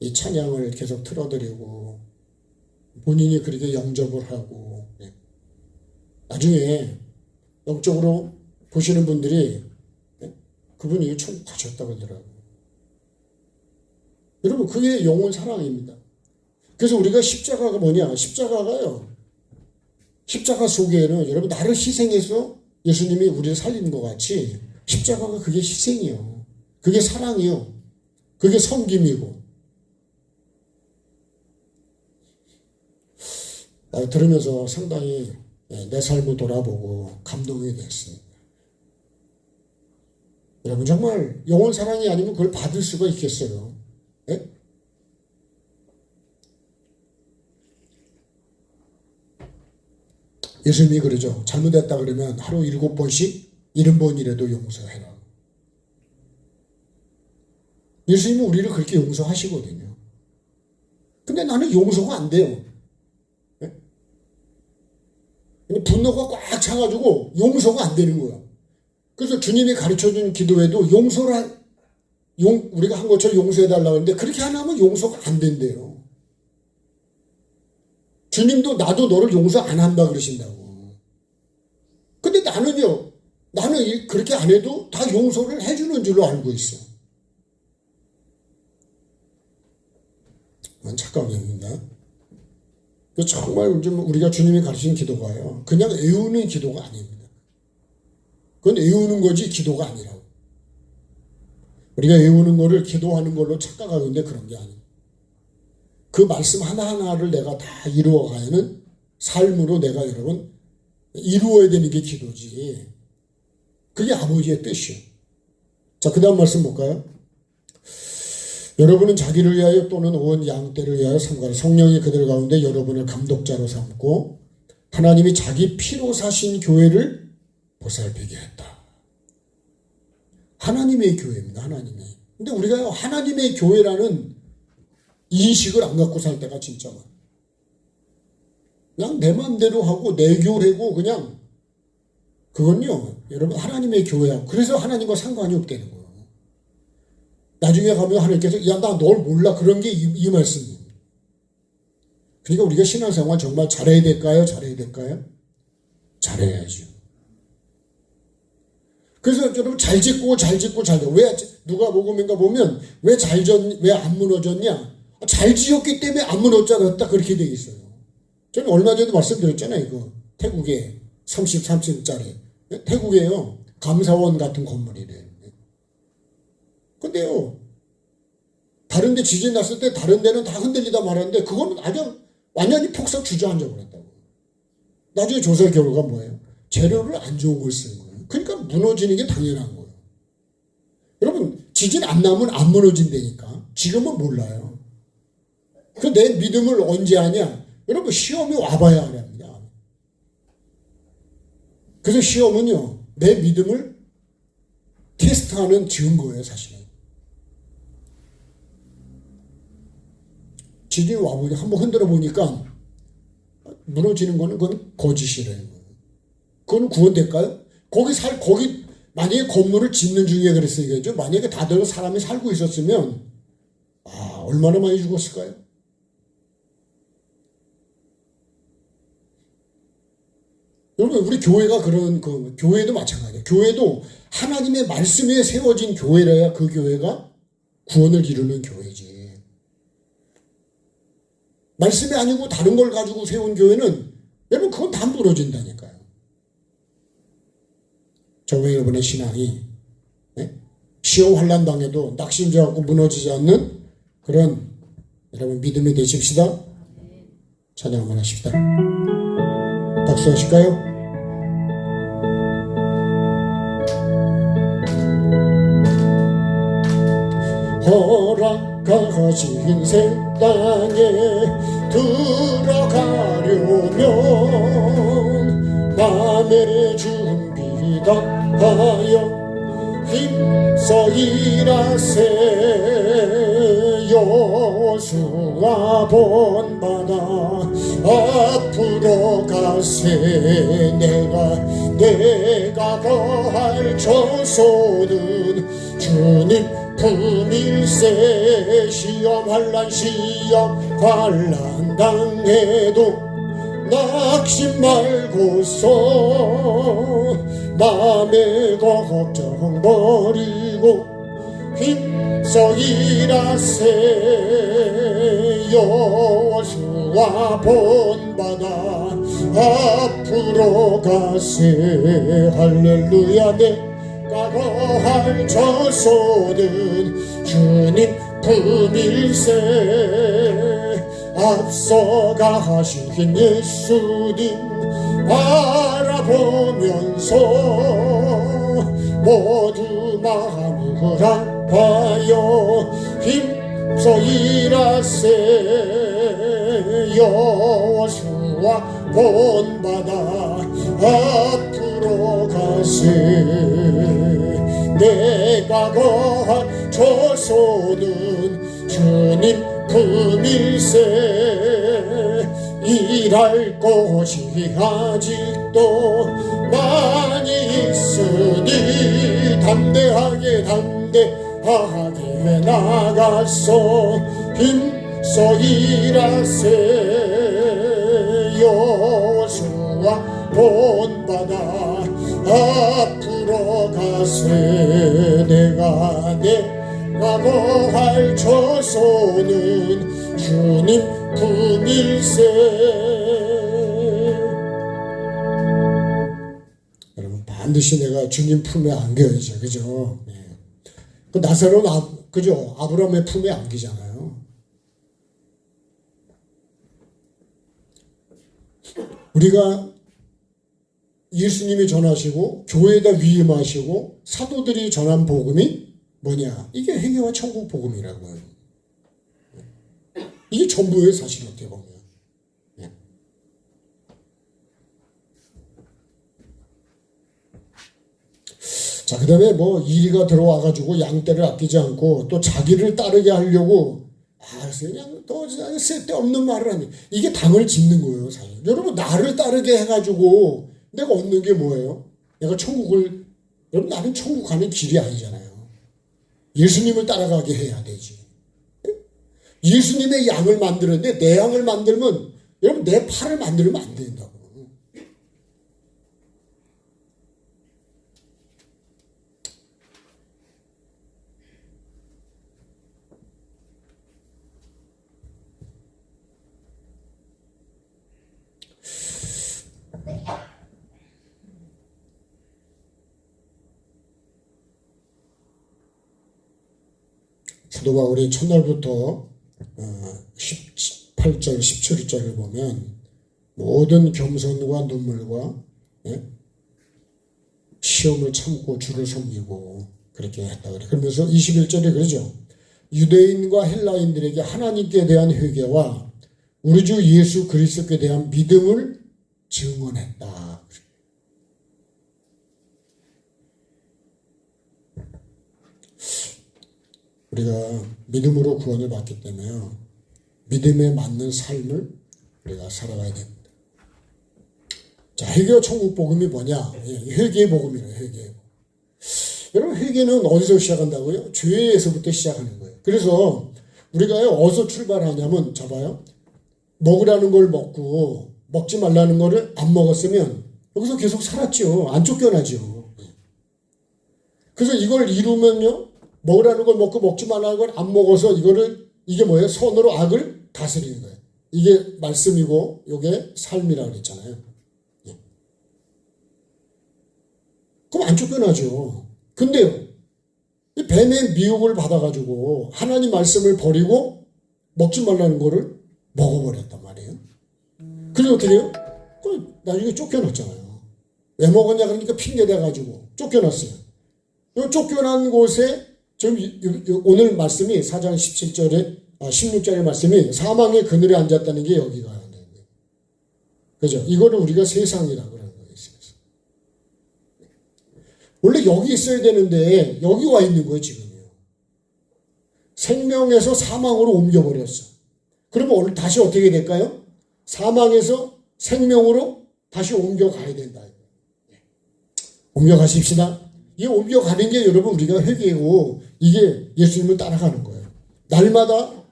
이 찬양을 계속 틀어드리고 본인이 그렇게 영접을 하고 나중에 영적으로 보시는 분들이 그분이 천국 가셨다고 그러더라고요. 여러분 그게 영혼 사랑입니다. 그래서 우리가 십자가가 뭐냐? 십자가가요. 십자가 속에는 여러분 나를 희생해서 예수님이 우리를 살리는 것 같이 십자가가 그게 희생이요. 그게 사랑이요. 그게 섬김이고. 들으면서 상당히 내 삶을 돌아보고 감동이 됐습니다. 여러분 정말 영원 사랑이 아니면 그걸 받을 수가 있겠어요? 예? 예수님이 그러죠. 잘못했다 그러면 하루 7번씩 70번이라도 용서해라. 예수님은 우리를 그렇게 용서하시거든요. 근데 나는 용서가 안 돼요. 네? 분노가 꽉 차가지고 용서가 안 되는 거야. 그래서 주님이 가르쳐준 기도에도 우리가 한 것처럼 용서해달라고 하는데 그렇게 안 하면 용서가 안 된대요. 주님도 나도 너를 용서 안 한다 그러신다고. 근데 나는 그렇게 안 해도 다 용서를 해주는 줄로 알고 있어. 착각입니다. 정말 우리가 주님이 가르친 기도가요. 그냥 애우는 기도가 아닙니다. 그건 애우는 거지 기도가 아니라고. 우리가 애우는 거를 기도하는 걸로 착각하는데 그런 게 아니에요. 그 말씀 하나하나를 내가 다 이루어가는 삶으로 내가 여러분 이루어야 되는 게 기도지. 그게 아버지의 뜻이에요. 자, 그 다음 말씀 볼까요? 여러분은 자기를 위하여 또는 온 양떼를 위하여 삼가라. 성령이 그들 가운데 여러분을 감독자로 삼고 하나님이 자기 피로 사신 교회를 보살피게 했다. 하나님의 교회입니다. 하나님의. 근데 우리가 하나님의 교회라는 인식을 안 갖고 살 때가 진짜 많아요. 그냥 내 마음대로 하고 내 교회고 그냥 그건요. 여러분 하나님의 교회하고 그래서 하나님과 상관이 없다는 거예요. 나중에 가면 하나님께서 야 나 널 몰라 그런 게 이 말씀이에요. 그러니까 우리가 신앙생활 정말 잘해야 될까요? 잘해야 될까요? 잘해야죠. 그래서 여러분 잘 짓고 왜 누가 복음인가 보면 왜 안 무너졌냐? 잘 지었기 때문에 안 무너졌다 그렇게 돼 있어요. 저는 얼마 전에 말씀드렸잖아요. 이거 태국에 33층짜리 태국에요. 감사원 같은 건물이래요. 근데요, 다른 데 지진 났을 때 다른 데는 다 흔들리다 말았는데 그거는 아주 완전히 폭삭 주저앉아 버렸다고. 나중에 조사 결과가 뭐예요? 재료를 안 좋은 걸 쓴 거예요. 그러니까 무너지는 게 당연한 거예요. 여러분 지진 안 나면 안 무너진다니까. 지금은 몰라요. 그 내 믿음을 언제 하냐? 여러분 시험이 와봐야 합니다. 그래서 시험은요 내 믿음을 테스트하는 증거예요 사실은. 지진이 와보니 한번 흔들어 보니까 무너지는 거는 그건 거짓이래요. 그건 구원될까요? 거기 만약에 건물을 짓는 중에 그랬어야겠죠. 만약에 다들 사람이 살고 있었으면 얼마나 많이 죽었을까요? 여러분 우리 교회가 그런 교회도 마찬가지예요. 교회도 하나님의 말씀에 세워진 교회라야 그 교회가 구원을 이루는 교회지. 말씀이 아니고 다른 걸 가지고 세운 교회는 여러분 그건 다 무너진다니까요. 저와 여러분의 신앙이 시험 환난 당해도 낙심되어갖고 무너지지 않는 그런 여러분 믿음이 되십시다. 찬양 한번 하십시다. 박수 하실까요? 허락하신 새 땅에 들어가려면 맘의 준비 다 하여 힘써 일하세. 여호수아 본받아 앞으로 가세. 내가 거할 처소는 주님 품일세. 시험 환난 시험 환난 당해도 낙심 말고서 맘의 걱정 버리고 힘써 일하세. 여호수아 본받아 앞으로 가세. 할렐루야. 내가 거할 처소는 주님 품일세. 앞서가신 예수님 바라보면서 모두 마음을 아파요 힘써 일하세 여호수아 본받아 앞으로 가세 내가 거할 조소는 주님 품일세 일할 곳이 아직도 많이 있으니 담대하게 나가서 힘써 일하세 여호수아 본받아 앞으로 가세 내가 거할 조소는 주님 품일세. 여러분 반드시 내가 주님 품에 안겨야죠. 그죠? 네. 그 나사로는 그죠? 아브라함의 품에 안기잖아요. 우리가 예수님이 전하시고 교회에다 위임하시고 사도들이 전한 복음이 뭐냐? 이게 회개와 천국 복음이라고요. 이게 전부의 사실 어떻게 보면. 네. 자, 그 다음에 뭐 이리가 들어와가지고 양떼를 아끼지 않고 또 자기를 따르게 하려고 그냥 또 쓸데없는 말을 하는 이게 당을 짓는 거예요, 사실. 여러분 나를 따르게 해가지고 내가 얻는 게 뭐예요? 내가 천국을 여러분 나는 천국 가는 길이 아니잖아요. 예수님을 따라가게 해야 되지. 예수님의 양을 만들었는데 내 양을 만들면 여러분 내 팔을 만들면 안 된다고. 사도 바울이 첫날부터 18절, 17절을 보면 모든 겸손과 눈물과 시험을 참고 주를 섬기고 그렇게 했다 그래. 그러면서 21절에 그러죠. 유대인과 헬라인들에게 하나님께 대한 회개와 우리 주 예수 그리스도께 대한 믿음을 증언했다. 우리가 믿음으로 구원을 받기 때문에요. 믿음에 맞는 삶을 우리가 살아가야 됩니다. 자, 회개와 천국 복음이 뭐냐? 회개의 복음이래요. 회개의 복음. 여러분 회개는 어디서 시작한다고요? 죄에서부터 시작하는 거예요. 그래서 우리가 어디서 출발하냐면 봐요. 먹으라는 걸 먹고 먹지 말라는 거를 안 먹었으면 여기서 계속 살았죠. 안 쫓겨나죠. 그래서 이걸 이루면요. 먹으라는 걸 먹고 먹지 말라는 걸 안 먹어서 이게 뭐예요? 선으로 악을 다스리는 거예요. 이게 말씀이고 이게 삶이라고 그랬잖아요. 그럼 안 쫓겨나죠. 근데요. 이 뱀의 미혹을 받아가지고 하나님 말씀을 버리고 먹지 말라는 거를 먹어버렸단 말이에요. 그래서 어떻게 해요? 나중에 쫓겨났잖아요. 왜 먹었냐 그러니까 핑계대가지고 쫓겨났어요. 이 쫓겨난 곳에 오늘 말씀이 4장 17절에 16절의 말씀이 사망의 그늘에 앉았다는 게 여기가 되는 거예요. 그죠? 이거를 우리가 세상이라고 하는 거예요. 원래 여기 있어야 되는데 여기 와 있는 거예요, 지금요. 생명에서 사망으로 옮겨버렸어. 그러면 오늘 다시 어떻게 될까요? 사망에서 생명으로 다시 옮겨가야 된다. 옮겨가십시다. 이 옮겨가는 게 여러분 우리가 회개고 이게 예수님을 따라가는 거예요. 날마다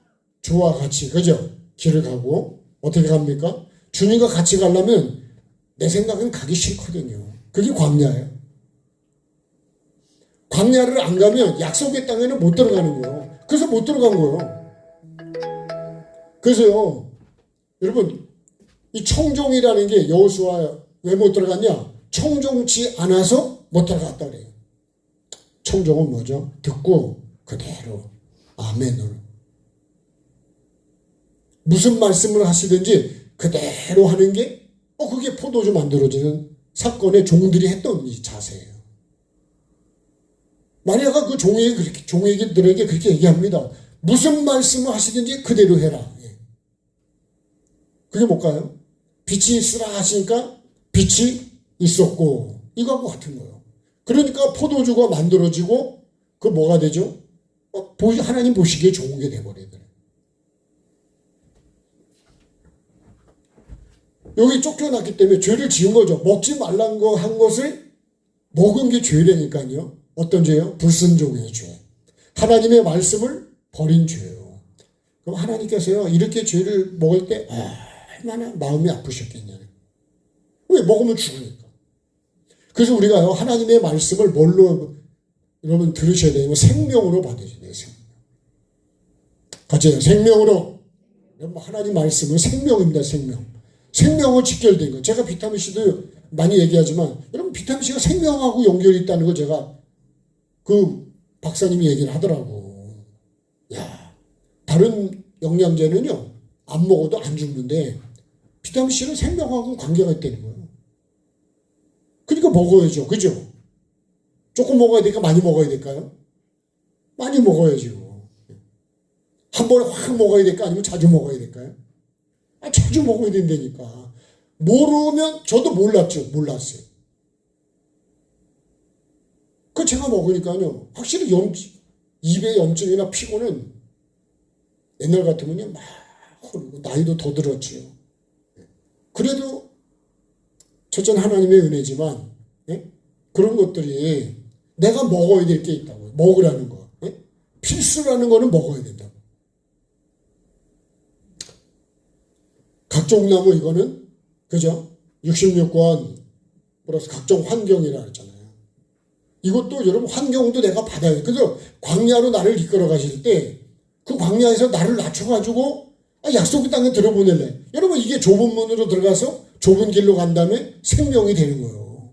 주와 같이 그죠? 길을 가고 어떻게 갑니까? 주님과 같이 가려면 내 생각은 가기 싫거든요. 그게 광야예요. 광야를 안 가면 약속의 땅에는 못 들어가는 거예요. 그래서 못 들어간 거예요. 그래서요 여러분 이 청종이라는 게 여호수아 왜 못 들어갔냐? 청종치 않아서 못 들어갔다 그래요. 청종은 뭐죠? 듣고 그대로 아멘으로 무슨 말씀을 하시든지 그대로 하는 게 그게 포도주 만들어지는 사건의 종들이 했던 이 자세예요. 마리아가 그 종에게들에게 그렇게 얘기합니다. 무슨 말씀을 하시든지 그대로 해라. 그게 뭘까요? 빛이 있으라 하시니까 빛이 있었고, 이거하고 같은 거예요. 그러니까 포도주가 만들어지고, 그 뭐가 되죠? 하나님 보시기에 좋은 게 돼버리더래요. 여기 쫓겨났기 때문에 죄를 지은 거죠. 먹지 말란 거 한 것을 먹은 게 죄라니까요. 어떤 죄요? 불순종의 죄. 하나님의 말씀을 버린 죄요. 그럼 하나님께서요, 이렇게 죄를 먹을 때 얼마나 마음이 아프셨겠냐. 왜? 먹으면 죽으니까. 그래서 우리가요, 하나님의 말씀을 뭘로 여러분 들으셔야 되냐면 생명으로 받으셔야 돼요. 생명. 같이 해요. 생명으로. 하나님 말씀은 생명입니다. 생명을 직결된 거. 제가 비타민C도 많이 얘기하지만 여러분 비타민C가 생명하고 연결이 있다는 걸 제가 그 박사님이 얘기를 하더라고. 야, 다른 영양제는요 안 먹어도 안 죽는데 비타민C는 생명하고 관계가 있다는 거예요. 그러니까 먹어야죠. 그죠? 조금 먹어야 될까? 많이 먹어야 될까요? 많이 먹어야죠. 한 번에 확 먹어야 될까? 아니면 자주 먹어야 될까요? 자주 먹어야 된다니까. 모르면 저도 몰랐어요. 그 제가 먹으니까요. 확실히 입에 염증이나 피곤은 옛날 같으면요. 막 흐르고 나이도 더 들었지요. 그래도 첫째는 하나님의 은혜지만 그런 것들이 내가 먹어야 될 게 있다고요. 먹으라는 거. 필수라는 거는 먹어야 된다고. 각종 나무 이거는 그죠? 66권 플러스 각종 환경이라 했잖아요. 이것도 여러분 환경도 내가 받아야 돼. 그래서 광야로 나를 이끌어 가실 때 그 광야에서 나를 낮춰가지고 약속의 땅에 들어보낼래. 여러분 이게 좁은 문으로 들어가서 좁은 길로 간 다음에 생명이 되는 거예요.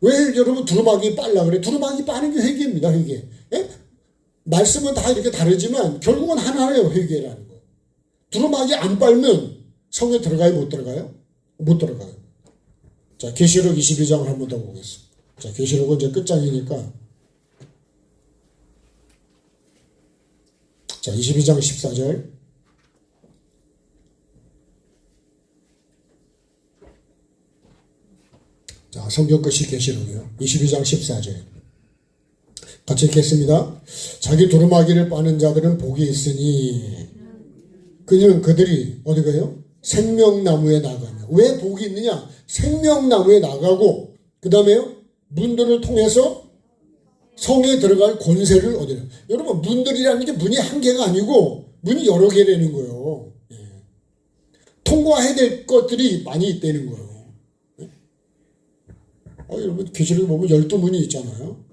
왜 여러분 두루마기 빨라 그래? 두루마기 빠는 게 회개입니다. 회개. 말씀은 다 이렇게 다르지만 결국은 하나예요. 회개라는 거. 두루마기 안 빨면 성에 들어가요? 못 들어가요? 못 들어가요. 자, 계시록 22장을 한 번 더 보겠습니다. 자, 계시록은 이제 끝장이니까. 자, 22장 14절. 자, 성경 것이 계시록이요. 22장 14절. 같이 읽겠습니다. 자기 두루마기를 빠는 자들은 복이 있으니 그들이 어디 가요? 생명나무에 나가며. 왜 복이 있느냐? 생명나무에 나가고 그 다음에요 문들을 통해서 성에 들어갈 권세를 얻어요. 여러분 문들이라는 게 문이 한 개가 아니고 문이 여러 개라는 거예요. 통과해야 될 것들이 많이 있다는 거예요. 여러분 계시록에 보면 12문이 있잖아요.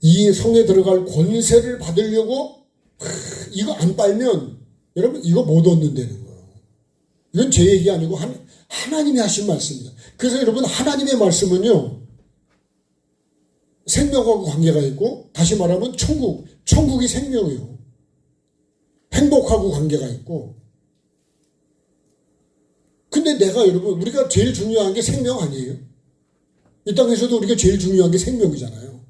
이 성에 들어갈 권세를 받으려고 이거 안 빨면 여러분 이거 못 얻는다는 거예요. 이건 제 얘기 아니고 하나님이 하신 말씀입니다. 그래서 여러분 하나님의 말씀은요 생명하고 관계가 있고 다시 말하면 천국이 생명이에요. 행복하고 관계가 있고. 근데 여러분 우리가 제일 중요한 게 생명 아니에요? 이 땅에서도 우리가 제일 중요한 게 생명이잖아요.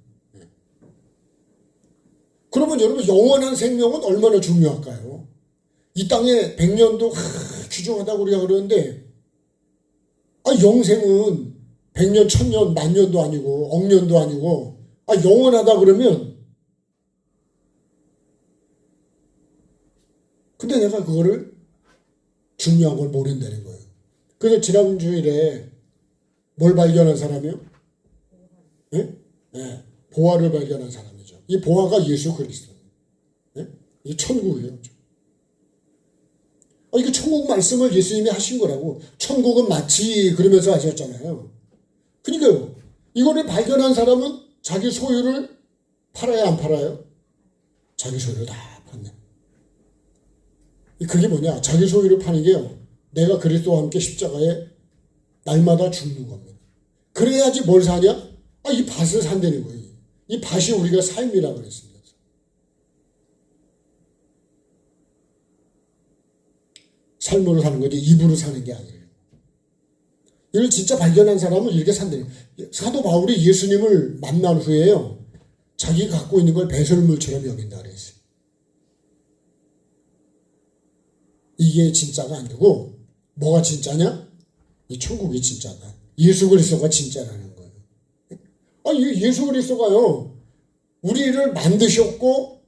그러면 여러분 영원한 생명은 얼마나 중요할까요? 이 땅에 100년도 귀중하다고 우리가 그러는데 영생은 100년, 1000년, 만년도 아니고 억년도 아니고 영원하다 그러면 근데 내가 그거를 중요한 걸 모른다는 거예요. 그래서 지난 주일에 뭘 발견한 사람이요? 보화를 발견한 사람이죠. 이 보화가 예수 그리스도예요. 이게 천국이에요. 이거 천국 말씀을 예수님이 하신 거라고. 천국은 마치 그러면서 하셨잖아요. 그러니까요. 이거를 발견한 사람은 자기 소유를 팔아야 안 팔아요? 자기 소유를 다 팔네. 그게 뭐냐? 자기 소유를 파는 게요. 내가 그리스도와 함께 십자가에 날마다 죽는 겁니다. 그래야지 뭘 사냐? 이 밭을 산다는 거예요. 이 밭이 우리가 삶이라고 그랬습니다. 삶으로 사는 거지 입으로 사는 게 아니에요. 이걸 진짜 발견한 사람은 이렇게 산대요. 사도 바울이 예수님을 만난 후에요. 자기가 갖고 있는 걸 배설물처럼 여긴다 그랬어요. 이게 진짜가 아니고 뭐가 진짜냐? 이 천국이 진짜다. 예수 그리스도가 진짜라는 거예요. 예수 그리스도가요. 우리를 만드셨고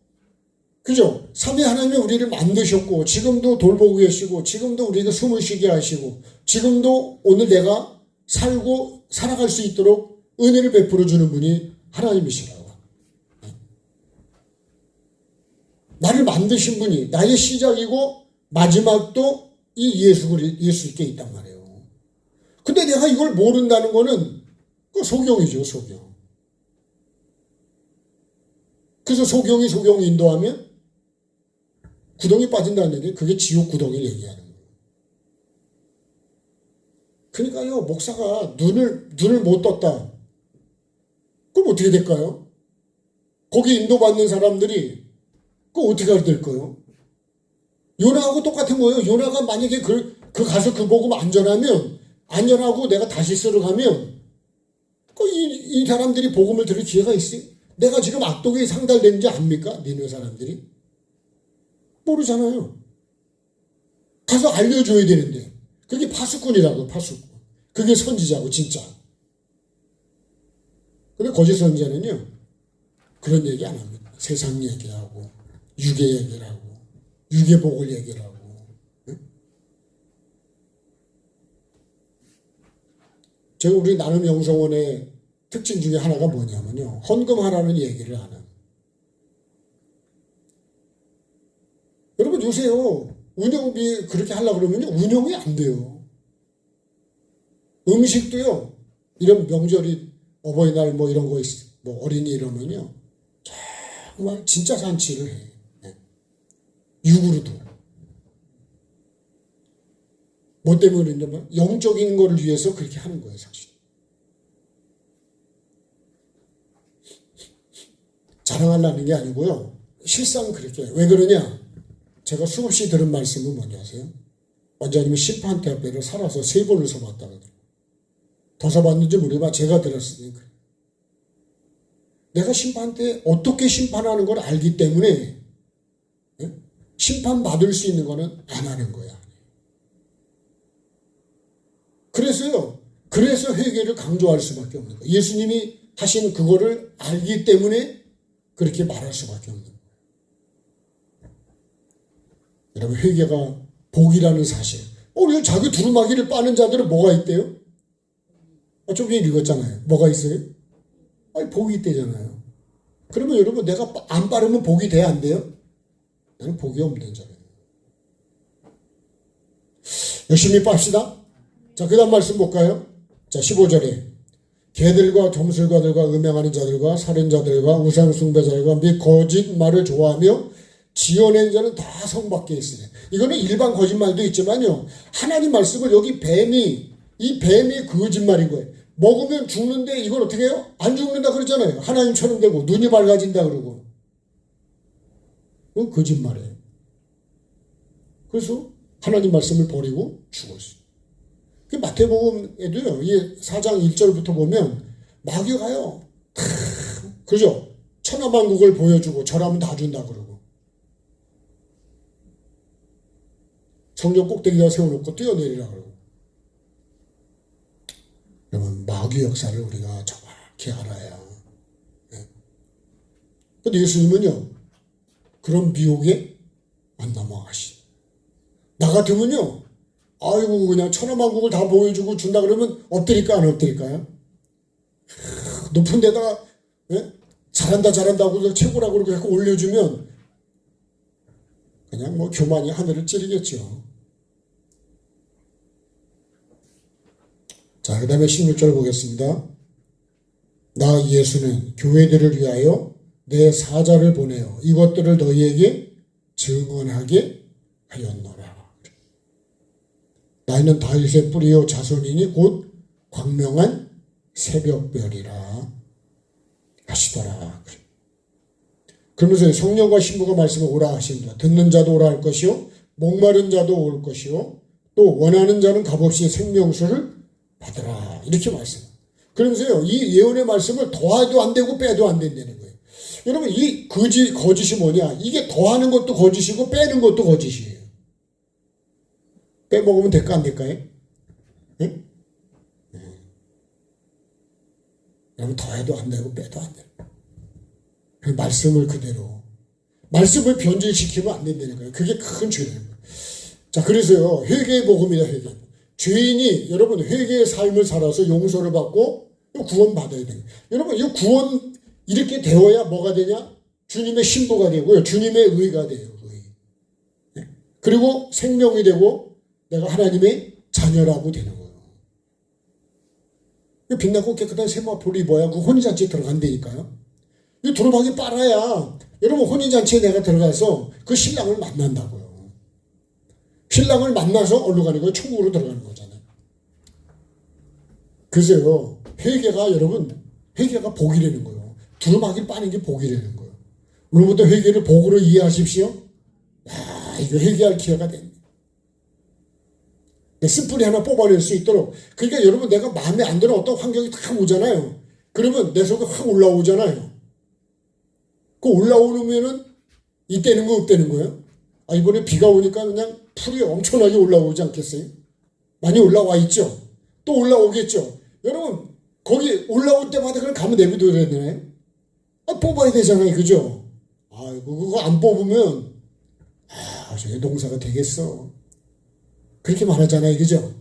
그죠? 삼위 하나님이 우리를 만드셨고 지금도 돌보고 계시고 지금도 우리가 숨을 쉬게 하시고 지금도 오늘 내가 살고 살아갈 수 있도록 은혜를 베풀어 주는 분이 하나님이시라고. 나를 만드신 분이 나의 시작이고 마지막도 이 예수께 있단 말이에요. 근데 내가 이걸 모른다는 거는 그 소경이죠, 소경. 그래서 소경이 인도하면 구덩이 빠진다는 얘기, 그게 지옥 구덩이를 얘기하는 거예요. 그러니까요, 목사가 눈을 못 떴다. 그럼 어떻게 될까요? 거기 인도받는 사람들이 그거 어떻게 될 거예요? 요나하고 똑같은 거예요. 요나가 만약에 가서 그 복음 안전하고 내가 다시스로 가면 이 사람들이 복음을 들을 기회가 있어요? 내가 지금 악독에 상달되는지 압니까? 니네 사람들이? 모르잖아요. 가서 알려줘야 되는데 그게 파수꾼이라고. 파수꾼. 그게 선지자고 진짜. 근데 거짓 선지자는요 그런 얘기 안 합니다. 세상 얘기하고 유괴 얘기를 하고 유괴복을 얘기를 하고. 제가 우리 나눔 영성원의 특징 중에 하나가 뭐냐면요, 헌금하라는 얘기를 안 합니다. 여러분 요새요 운영비 그렇게 하려고 그러면요 운영이 안 돼요. 음식도요 이런 명절이 어버이날 뭐 이런 거 뭐 어린이 이러면요 정말 진짜 잔치를 해. 육으로도. 뭐 때문에 그러냐면 영적인 거를 위해서 그렇게 하는 거예요, 사실. 자랑하려는 게 아니고요. 실상 그렇게 해요. 왜 그러냐? 제가 수없이 들은 말씀은 뭔지 아세요? 원장님이 심판대 앞에를 살아서 3번을 서봤다 그러더라고요. 더 서봤는지 모르지만 제가 들었으니까. 내가 심판대 어떻게 심판하는 걸 알기 때문에 심판받을 수 있는 거는 안 하는 거야. 그래서 회개를 강조할 수밖에 없는 거예요. 예수님이 하신 그거를 알기 때문에 그렇게 말할 수밖에 없는 거예요. 여러분 회개가 복이라는 사실. 우리 자기 두루마기를 빠는 자들은 뭐가 있대요? 좀 전에 읽었잖아요. 뭐가 있어요? 복이 있대잖아요. 그러면 여러분 내가 안 빠르면 복이 돼야 안 돼요? 나는 복이 없는 자예요. 열심히 빱시다. 자, 그 다음 말씀 볼까요? 자, 15절에 개들과 점술가들과 음행하는 자들과 살인자들과 우상숭배자들과 및 거짓말을 좋아하며 지어낸 자는 다 성 밖에 있으니. 이거는 일반 거짓말도 있지만요, 하나님 말씀을 여기 이 뱀이 거짓말인 거예요. 먹으면 죽는데 이걸 어떻게 해요? 안 죽는다 그러잖아요. 하나님처럼 되고 눈이 밝아진다 그러고. 그건 거짓말이에요. 그래서 하나님 말씀을 버리고 죽었어요. 마태복음에도요, 이 4장 1절부터 보면 마귀가요, 그죠? 천하만국을 보여주고 절하면 다 준다 그러고. 성령 꼭대기가 세워놓고 뛰어내리라 그러고. 여러분 마귀 역사를 우리가 정확히 알아야. 근데 예수님은요 그런 미혹에 안 넘어가시. 나 같으면요 아이고 그냥 천하만국을 다 보여주고 준다 그러면 엎드릴까 안 엎드릴까요? 높은 데다가 잘한다고 최고라고 그렇게 올려주면 그냥 뭐 교만이 하늘을 찌르겠죠. 자, 그 다음에 16절 보겠습니다. 나 예수는 교회들을 위하여 내 사자를 보내어 이것들을 너희에게 증언하게 하였노라. 나이는 다윗의 뿌리요 자손이니 곧 광명한 새벽별이라 하시더라. 그러면서 성령과 신부가 말씀을 오라 하십니다. 듣는 자도 오라 할 것이요 목마른 자도 올 것이요 또 원하는 자는 값없이 생명수를 받으라. 이렇게 말씀. 그러면서요, 이 예언의 말씀을 더해도 안 되고 빼도 안 된다는 거예요. 여러분, 이 거짓이 뭐냐? 이게 더하는 것도 거짓이고 빼는 것도 거짓이에요. 빼먹으면 될까 안 될까요? 네? 여러분, 더해도 안 되고 빼도 안 돼요. 그 말씀을 그대로. 말씀을 변질시키면 안 된다는 거예요. 그게 큰 죄예요. 자, 그래서요, 회개의 복음이다, 회개. 죄인이, 여러분, 회개의 삶을 살아서 용서를 받고 구원받아야 돼요. 여러분, 이 구원, 이렇게 되어야 뭐가 되냐? 주님의 신부가 되고요. 주님의 의가 돼요, 의. 네? 그리고 생명이 되고 내가 하나님의 자녀라고 되는 거예요. 빛나고 깨끗한 세마포를 입어야 그 혼인잔치에 들어간다니까요. 이 두루마기 빨아야 여러분 혼인잔치에 내가 들어가서 그 신랑을 만난다고요. 신랑을 만나서 어디로 가는 거예요? 천국으로 들어가는 거잖아요. 그래서요, 회개가 여러분, 회개가 복이라는 거예요. 두루마기를 빠는 게 복이라는 거예요. 오늘부터 회개를 복으로 이해하십시오. 야, 이거 회개할 기회가 됐네. 쓴뿌리 하나 뽑아낼 수 있도록. 그러니까 여러분, 내가 마음에 안 드는 어떤 환경이 딱 오잖아요. 그러면 내 속에 확 올라오잖아요. 그 올라오면은 이때는 거 없다는 거예요. 아, 이번에 비가 오니까 그냥 풀이 엄청나게 올라오지 않겠어요? 많이 올라와 있죠? 또 올라오겠죠? 여러분, 거기 올라올 때마다 그냥 가면 내비둬야 되나요? 아, 뽑아야 되잖아요. 그죠? 아, 그거 안 뽑으면, 아, 저게 농사가 되겠어. 그렇게 말하잖아요. 그죠?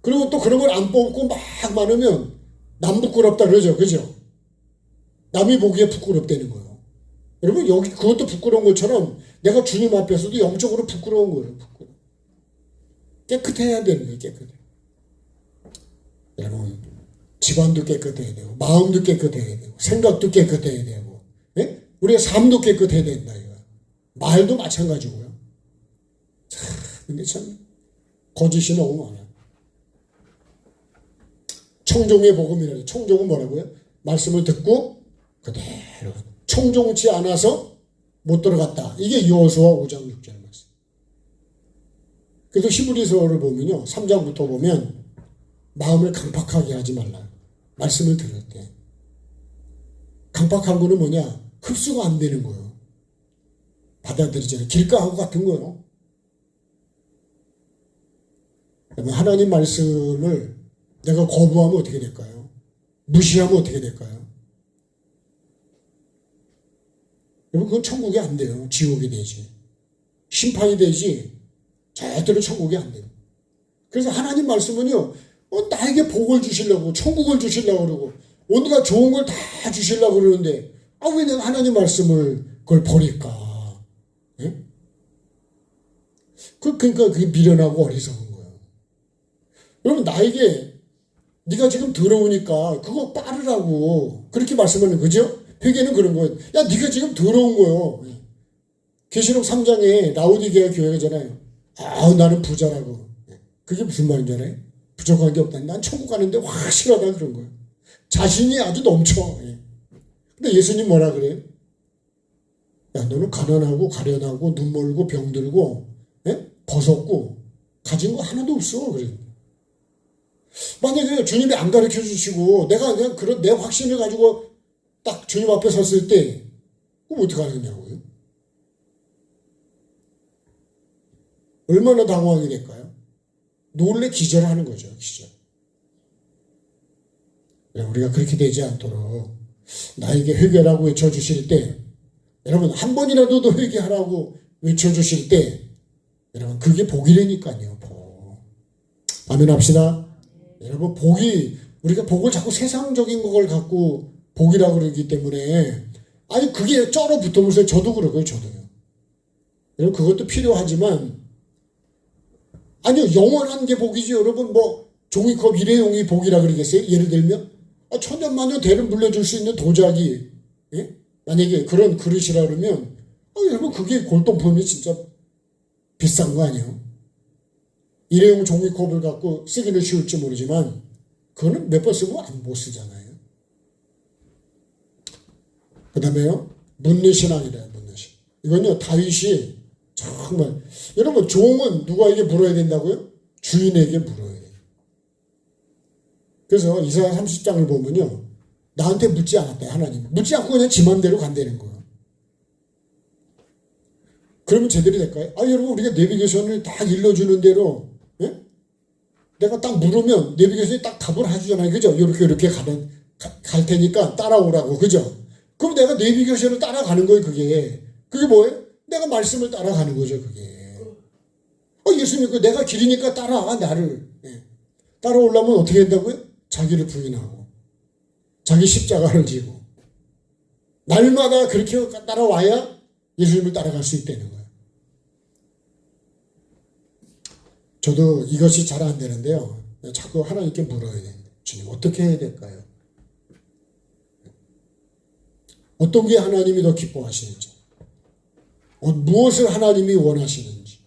그리고 또 그런 걸 안 뽑고 막 많으면 남 부끄럽다 그러죠. 그죠? 남이 보기에 부끄럽다는 거예요. 여러분, 여기 그것도 부끄러운 것처럼 내가 주님 앞에서도 영적으로 부끄러운 거예요. 부끄러워. 깨끗해야 되는 거예요. 깨끗해. 여러분, 집안도 깨끗해야 되고 마음도 깨끗해야 되고 생각도 깨끗해야 되고, 예? 우리의 삶도 깨끗해야 된다. 이거. 말도 마찬가지고요. 참, 근데 참 거짓이 너무 많아요. 청종의 복음이라는, 청종은 뭐라고요? 말씀을 듣고 그대로 청종치 않아서 못 들어갔다. 이게 여호수아 5장 6절 말씀. 그래서 히브리서를 보면요, 3장부터 보면 마음을 강팍하게 하지 말라. 말씀을 들을 때 강팍한 거는 뭐냐? 흡수가 안 되는 거예요. 받아들이잖아요. 길가하고 같은 거예요. 하나님 말씀을 내가 거부하면 어떻게 될까요? 무시하면 어떻게 될까요? 여러분, 그건 천국이 안 돼요. 지옥이 되지. 심판이 되지. 절대로 천국이 안 돼요. 그래서 하나님 말씀은요, 나에게 복을 주시려고, 천국을 주시려고 그러고, 온갖 좋은 걸 다 주시려고 그러는데, 아, 왜 내가 하나님 말씀을 그걸 버릴까? 예? 그러니까 그게 미련하고 어리석은 거예요. 여러분, 나에게 네가 지금 더러우니까 그거 빠르라고 그렇게 말씀하는 거죠? 회개는 그런 거예요. 야, 네가 지금 더러운 거예요. 계시록 3장에 라오디게아 교회잖아요. 아, 나는 부자라고. 그게 무슨 말인지 알아요? 부족한 게 없다. 난 천국 가는데 확실하다 그런 거예요. 자신이 아주 넘쳐. 근데 예수님 뭐라 그래요? 야, 너는 가난하고 가련하고 눈 멀고 병들고 벗었고 가진 거 하나도 없어. 그래. 만약에 주님이 안 가르쳐 주시고 내가 그냥 그런 내 확신을 가지고 딱 주님 앞에 섰을 때 그럼 어떻게 하겠냐고요? 얼마나 당황하게 될까요? 놀래 기절하는 거죠. 기절. 우리가 그렇게 되지 않도록 나에게 회개라고 외쳐주실 때, 여러분 한 번이라도 더 회개하라고 외쳐주실 때, 여러분 그게 복이라니까요. 복. 아멘 합시다. 여러분 복이, 우리가 복을 자꾸 세상적인 걸 갖고 복이라고 그러기 때문에, 아니 그게 쩔어 붙어보세요. 저도 그러고요. 저도요. 여러분 그것도 필요하지만, 아니요, 영원한 게 복이지. 여러분 뭐 종이컵 일회용이 복이라 그러겠어요? 예를 들면 천년만년 대를 물려줄 수 있는 도자기, 만약에 그런 그릇이라 그러면 여러분 그게 골동품이 진짜 비싼 거 아니에요? 일회용 종이컵을 갖고 쓰기는 쉬울지 모르지만 그거는 몇 번 쓰고 못 쓰잖아요. 그 다음에요, 문리신앙이래요. 문리신. 이건요, 다윗이 정말. 여러분, 종은 누구에게 물어야 된다고요? 주인에게 물어야 돼요. 그래서 이사야 30장을 보면요. 나한테 묻지 않았다, 하나님. 묻지 않고 그냥 지 맘대로 간다는 거예요. 그러면 제대로 될까요? 여러분, 우리가 내비게이션을 딱 일러주는 대로, 예? 내가 딱 물으면 내비게이션이 딱 답을 해주잖아요. 그죠? 이렇게 갈 테니까 따라오라고. 그죠? 그럼 내가 내비게이션을 따라가는 거예요, 그게. 그게 뭐예요? 내가 말씀을 따라가는 거죠, 그게. 예수님, 내가 길이니까 따라와, 나를. 예. 따라오려면 어떻게 한다고요? 자기를 부인하고, 자기 십자가를 지고, 날마다 그렇게 따라와야 예수님을 따라갈 수 있다는 거예요. 저도 이것이 잘 안 되는데요. 자꾸 하나님께 물어야 돼요. 주님, 어떻게 해야 될까요? 어떤 게 하나님이 더 기뻐하시는지, 무엇을 하나님이 원하시는지.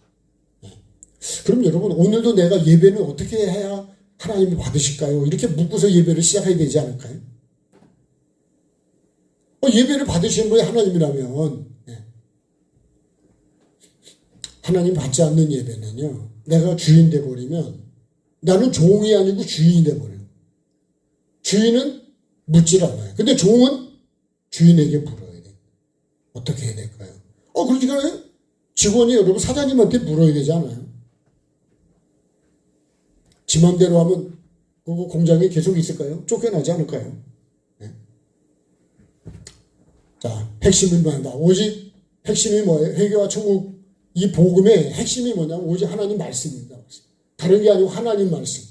그럼 여러분, 오늘도 내가 예배는 어떻게 해야 하나님이 받으실까요? 이렇게 묻고서 예배를 시작해야 되지 않을까요? 예배를 받으시는 분이 하나님이라면, 하나님 받지 않는 예배는요, 내가 주인 돼버리면 나는 종이 아니고 주인이 돼버려요. 주인은 묻질 않아요. 근데 종은 주인에게 물어야 돼요. 어떻게 해야 될까요? 그러니까 직원이 여러분 사장님한테 물어야 되지 않아요? 지 맘대로 하면 그 공장에 계속 있을까요? 쫓겨나지 않을까요? 네. 자, 핵심은 뭐냐? 오직 핵심이 뭐예요? 회개와 천국, 이 복음의 핵심이 뭐냐면 오직 하나님 말씀입니다. 다른 게 아니고 하나님 말씀.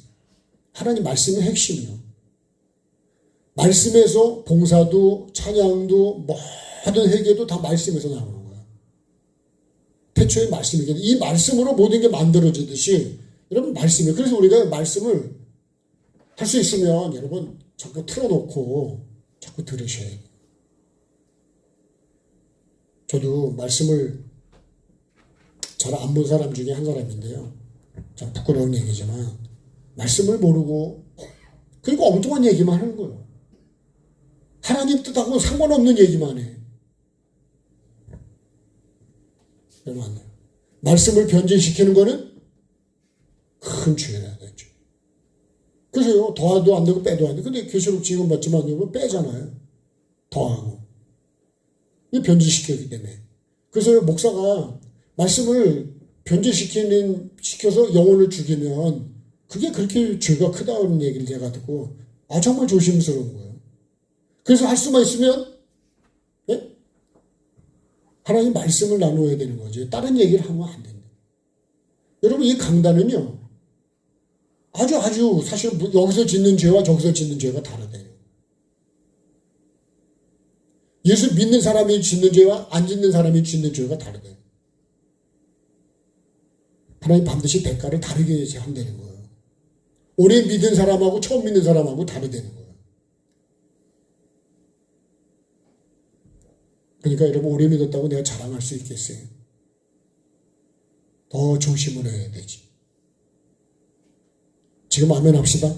하나님 말씀의 핵심이요. 말씀에서 봉사도 찬양도 모든 회개도 다 말씀에서 나오는 거예요. 태초에 말씀이기 때문에 이 말씀으로 모든 게 만들어지듯이 여러분 말씀이에요. 그래서 우리가 말씀을 할 수 있으면 여러분 자꾸 틀어놓고 자꾸 들으셔야 돼요. 저도 말씀을 잘 안 본 사람 중에 한 사람인데요. 참 부끄러운 얘기지만 말씀을 모르고 그리고 엉뚱한 얘기만 하는 거예요. 하나님 뜻하고 상관없는 얘기만 해. 그러면 안 돼요. 말씀을 변질시키는 거는 큰 죄가 되죠. 그래서요, 더도 안 되고 빼도 안 돼. 근데 계시록 지금 받지만 여러분 빼잖아요. 더하고. 이 변질시키기 때문에. 그래서 목사가 말씀을 변질시켜서 영혼을 죽이면 그게 그렇게 죄가 크다는 얘기를 제가 듣고 정말 조심스러운 거예요. 그래서 할 수만 있으면 하나님 말씀을 나누어야 되는 거지. 다른 얘기를 하면 안 된다. 여러분 이 강단은요. 아주 사실 여기서 짓는 죄와 저기서 짓는 죄가 다르대요. 예수 믿는 사람이 짓는 죄와 안 짓는 사람이 짓는 죄가 다르대요. 하나님 반드시 대가를 다르게 한다는 거예요. 오래 믿은 사람하고 처음 믿는 사람하고 다르다는 거예요. 그러니까 여러분 오래 믿었다고 내가 자랑할 수 있겠어요? 더 조심을 해야 되지. 지금 아멘 합시다.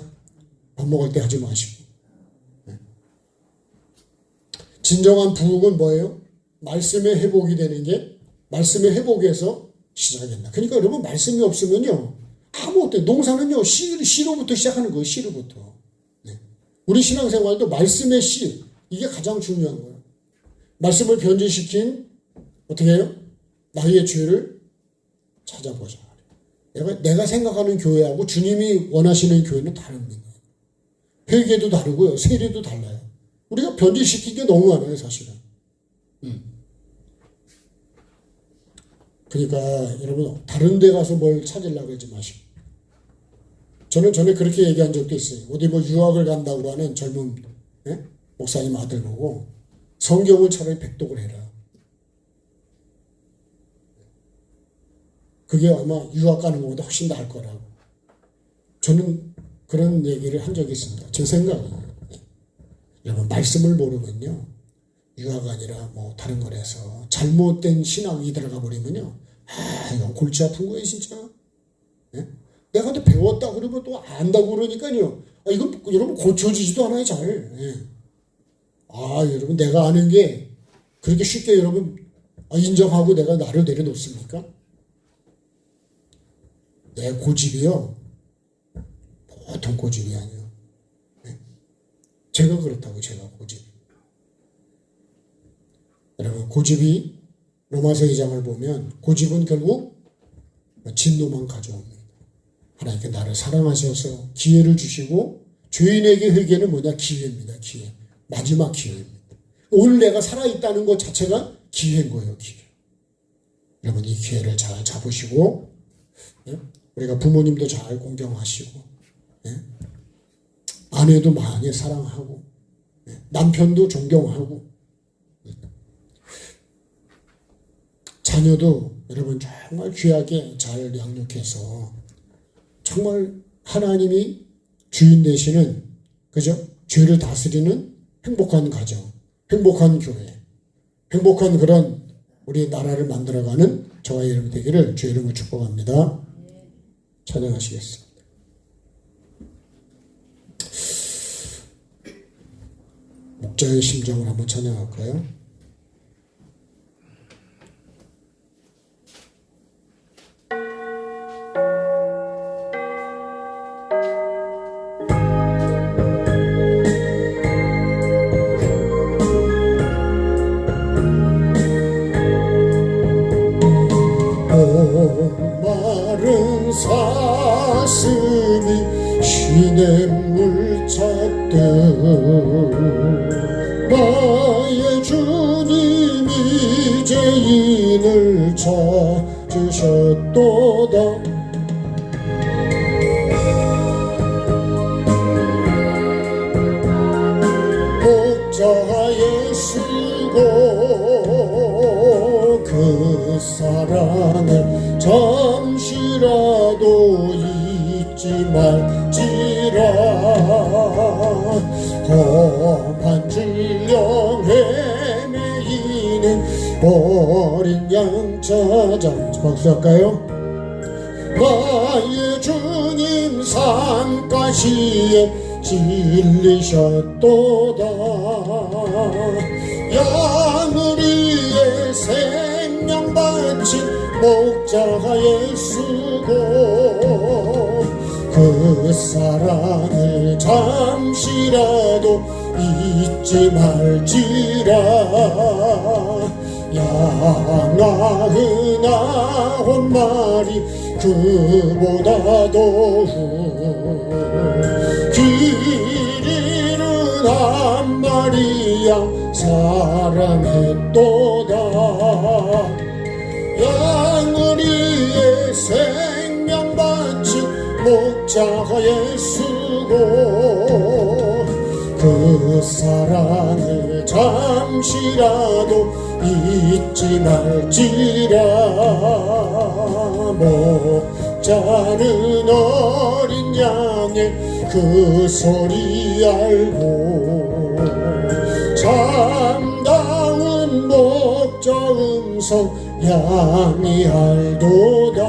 밥 먹을 때 하지 마시고. 진정한 부흥은 뭐예요? 말씀의 회복이 되는 게 말씀의 회복에서 시작이 된다. 그러니까 여러분 말씀이 없으면요. 아무것도 농사는요. 씨로부터 시작하는 거예요. 씨로부터. 네. 우리 신앙생활도 말씀의 씨. 이게 가장 중요한 거예요. 말씀을 변질시킨 어떻게 해요? 나의 죄를 찾아보자. 내가 생각하는 교회하고 주님이 원하시는 교회는 다릅니다. 회계도 다르고요. 세례도 달라요. 우리가 변질시킨 게 너무 많아요. 사실은. 그러니까 여러분 다른 데 가서 뭘 찾으려고 하지 마시고. 저는 전에 그렇게 얘기한 적도 있어요. 어디 유학을 간다고 하는 젊은 목사님 아들 보고 성경을 차라리 백독을 해라. 그게 아마 유학 가는 것보다 훨씬 나을 거라고. 저는 그런 얘기를 한 적이 있습니다. 제 생각은. 여러분 말씀을 모르면요. 유학 아니라 다른 거라서 잘못된 신학이 들어가 버리면요. 이거 골치 아픈 거예요 진짜. 네? 내가 또 배웠다 그러면 또 안다고 그러니까요. 이건 여러분 고쳐지지도 않아요 잘. 네. 여러분 내가 아는 게 그렇게 쉽게 여러분 인정하고 내가 나를 내려놓습니까? 내 고집이요, 보통 고집이 아니에요. 제가 그렇다고, 제가 고집. 여러분, 고집이 로마서 2장을 보면 고집은 결국 진노만 가져옵니다. 하나님께 나를 사랑하셔서 기회를 주시고, 죄인에게 회개는 뭐냐? 기회입니다. 기회. 마지막 기회입니다. 오늘 내가 살아있다는 것 자체가 기회인 거예요. 기회. 여러분, 이 기회를 잘 잡으시고, 우리가 부모님도 잘 공경하시고, 아내도 많이 사랑하고, 남편도 존경하고, 자녀도 여러분 정말 귀하게 잘 양육해서 정말 하나님이 주인 되시는, 그죠? 죄를 다스리는 행복한 가정, 행복한 교회, 행복한 그런 우리 나라를 만들어가는 저와 여러분 되기를 주의 이름으로 축복합니다. 찬양하시겠습니다. 목자의 심정을 한번 찬양할까요? 마른 사슴이 시냇물 찾듯 나의 주님이 죄인을 찾으셨도다. 목자의 수고 그 사랑을 잠시라도 잊지 말지라. 험한 질병 헤매이는 어린 양 찾아. 박수할까요? 나의 주님 산가시에 진리셨도다. 양을 위해 생명 바친 목자가 예수고 그 사랑을 잠시라도 잊지 말지라. 양 99마리 그보다 더욱 길 잃은 한 마리 양 사랑했도다. 양을 위해 생명 바친 목자가 예수고 그 사랑을 잠시라도 잊지 말지라. 목자는 어린 양의 그 소리 알고 참다운 목자 음성 양이 알도다.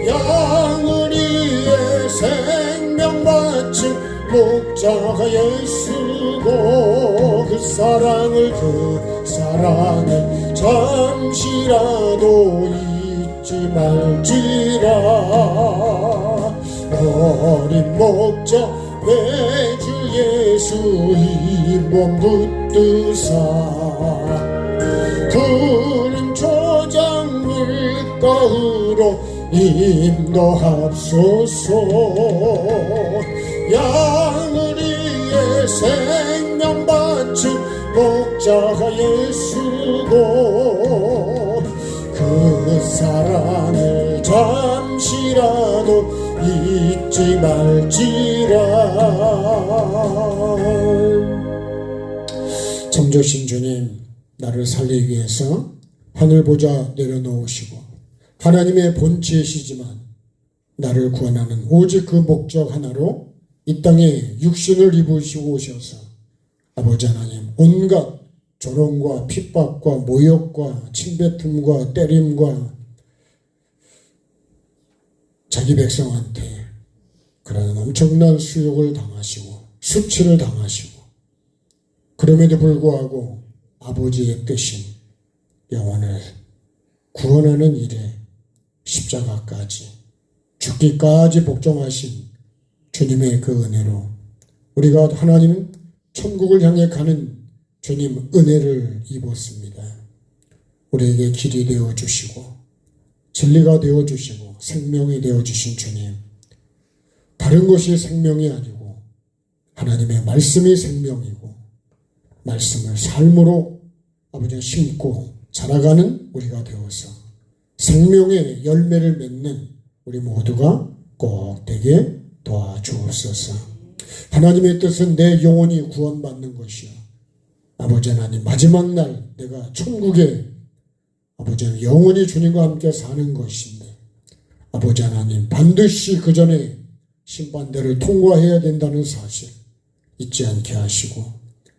양을 위해 생명 바친 목자가 예수고 그 사랑을 잠시라도 잊지 말지라. 어린 목자 내 주 예수 이 몸 붙드사 푸른 초장 물가으로 인도합소서. 양을 위해 생명 바친 목자가 예수고 그 사랑을 잠시라도 잊지 말지라. 참조신 주님, 나를 살리기 위해서 하늘보좌 내려놓으시고 하나님의 본체이시지만 나를 구원하는 오직 그 목적 하나로 이 땅에 육신을 입으시고 오셔서 아버지 하나님 온갖 조롱과 핍박과 모욕과 침뱉음과 때림과 자기 백성한테 그런 엄청난 수욕을 당하시고 수치를 당하시고 그럼에도 불구하고 아버지의 뜻인 영혼을 구원하는 일에 십자가까지 죽기까지 복종하신 주님의 그 은혜로 우리가 하나님 천국을 향해 가는 주님 은혜를 입었습니다. 우리에게 길이 되어주시고 진리가 되어주시고 생명이 되어주신 주님, 다른 것이 생명이 아니고 하나님의 말씀이 생명이고 말씀을 삶으로 아버지 심고 자라가는 우리가 되어서 생명의 열매를 맺는 우리 모두가 꼭 되게 도와주옵소서. 하나님의 뜻은 내 영혼이 구원받는 것이요 아버지 하나님 마지막 날 내가 천국에 아버지 하나님 영원히 주님과 함께 사는 것인데 아버지 하나님 반드시 그 전에 심판대를 통과해야 된다는 사실 잊지 않게 하시고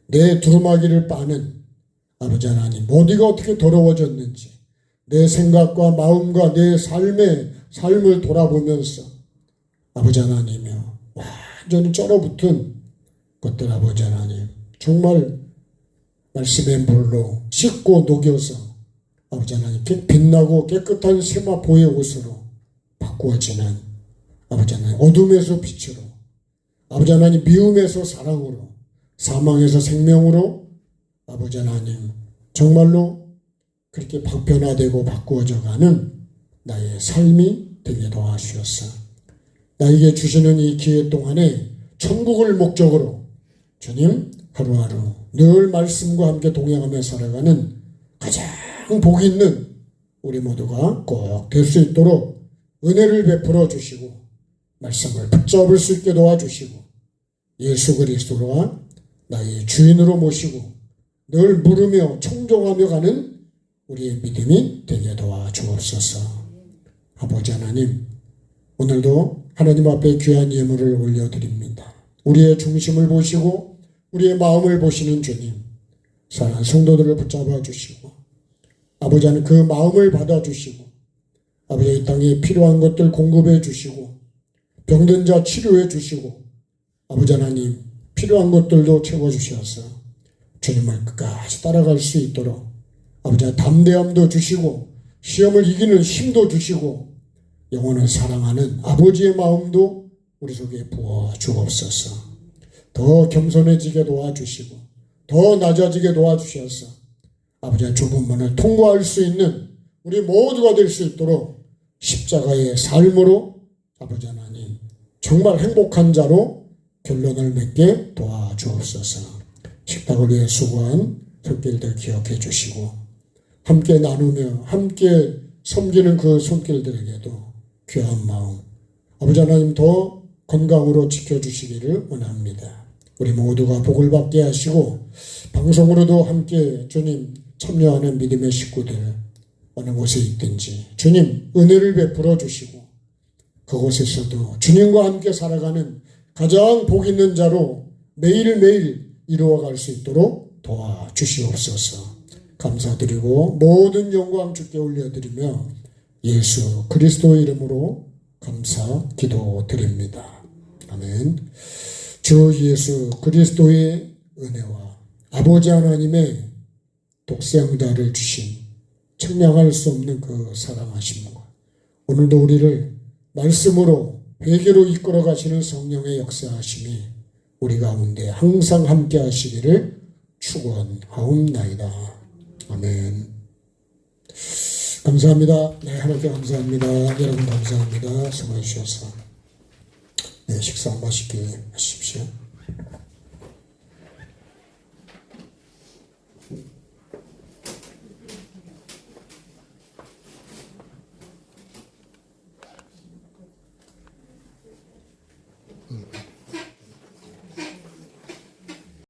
내 두루마기를 빠는 아버지 하나님 어디가 어떻게 더러워졌는지 내 생각과 마음과 내 삶을 돌아보면서 아버지 하나님이여 완전히 쩔어붙은 것들 아버지 하나님 정말 말씀의 물로 씻고 녹여서 아버지 하나님 빛나고 깨끗한 세마포의 옷으로 바꾸어지는 아버지 하나님 어둠에서 빛으로 아버지 하나님 미움에서 사랑으로 사망에서 생명으로 아버지 하나님 정말로 그렇게 변화되고 바꾸어져 가는 나의 삶이 되게 도와주셨어. 나에게 주시는 이 기회 동안에 천국을 목적으로 주님 하루하루 늘 말씀과 함께 동행하며 살아가는 가장 복 있는 우리 모두가 꼭 될 수 있도록 은혜를 베풀어 주시고 말씀을 붙잡을 수 있게 도와주시고 예수 그리스도와 나의 주인으로 모시고 늘 물으며 청종하며 가는 우리의 믿음이 되게 도와주옵소서. 아버지 하나님 오늘도 하나님 앞에 귀한 예물을 올려드립니다. 우리의 중심을 보시고 우리의 마음을 보시는 주님 사랑하는 성도들을 붙잡아 주시고 아버지 하나님 그 마음을 받아주시고 아버지 이 땅에 필요한 것들 공급해 주시고 병든 자 치료해 주시고 아버지 하나님 필요한 것들도 채워주셔서 주님을 끝까지 따라갈 수 있도록 아버지 하나님 담대함도 주시고 시험을 이기는 힘도 주시고 영혼을 사랑하는 아버지의 마음도 우리 속에 부어 주옵소서. 더 겸손해지게 도와주시고 더 낮아지게 도와주셔서 아버지 하나님 좁은 문을 통과할 수 있는 우리 모두가 될 수 있도록 십자가의 삶으로 아버지 하나님 정말 행복한 자로 결론을 맺게 도와주옵소서. 식탁을 위해 수고한 손길들 기억해 주시고 함께 나누며 함께 섬기는 그 손길들에게도 귀한 마음 아버지 하나님 더 건강으로 지켜주시기를 원합니다. 우리 모두가 복을 받게 하시고 방송으로도 함께 주님 참여하는 믿음의 식구들 어느 곳에 있든지 주님 은혜를 베풀어 주시고 그곳에서도 주님과 함께 살아가는 가장 복 있는 자로 매일매일 이루어갈 수 있도록 도와주시옵소서. 감사드리고 모든 영광 주께 올려드리며 예수 그리스도의 이름으로 감사 기도드립니다. 아멘. 주 예수 그리스도의 은혜와 아버지 하나님의 독생자를 주신 측량할 수 없는 그 사랑하심과 오늘도 우리를 말씀으로 회개로 이끌어 가시는 성령의 역사하심이 우리 가운데 항상 함께 하시기를 축원하옵나이다. 아멘. 감사합니다. 네, 하나님께 감사합니다. 여러분 감사합니다. 수고해 주셔서 네, 식사 맛있게 하십시오.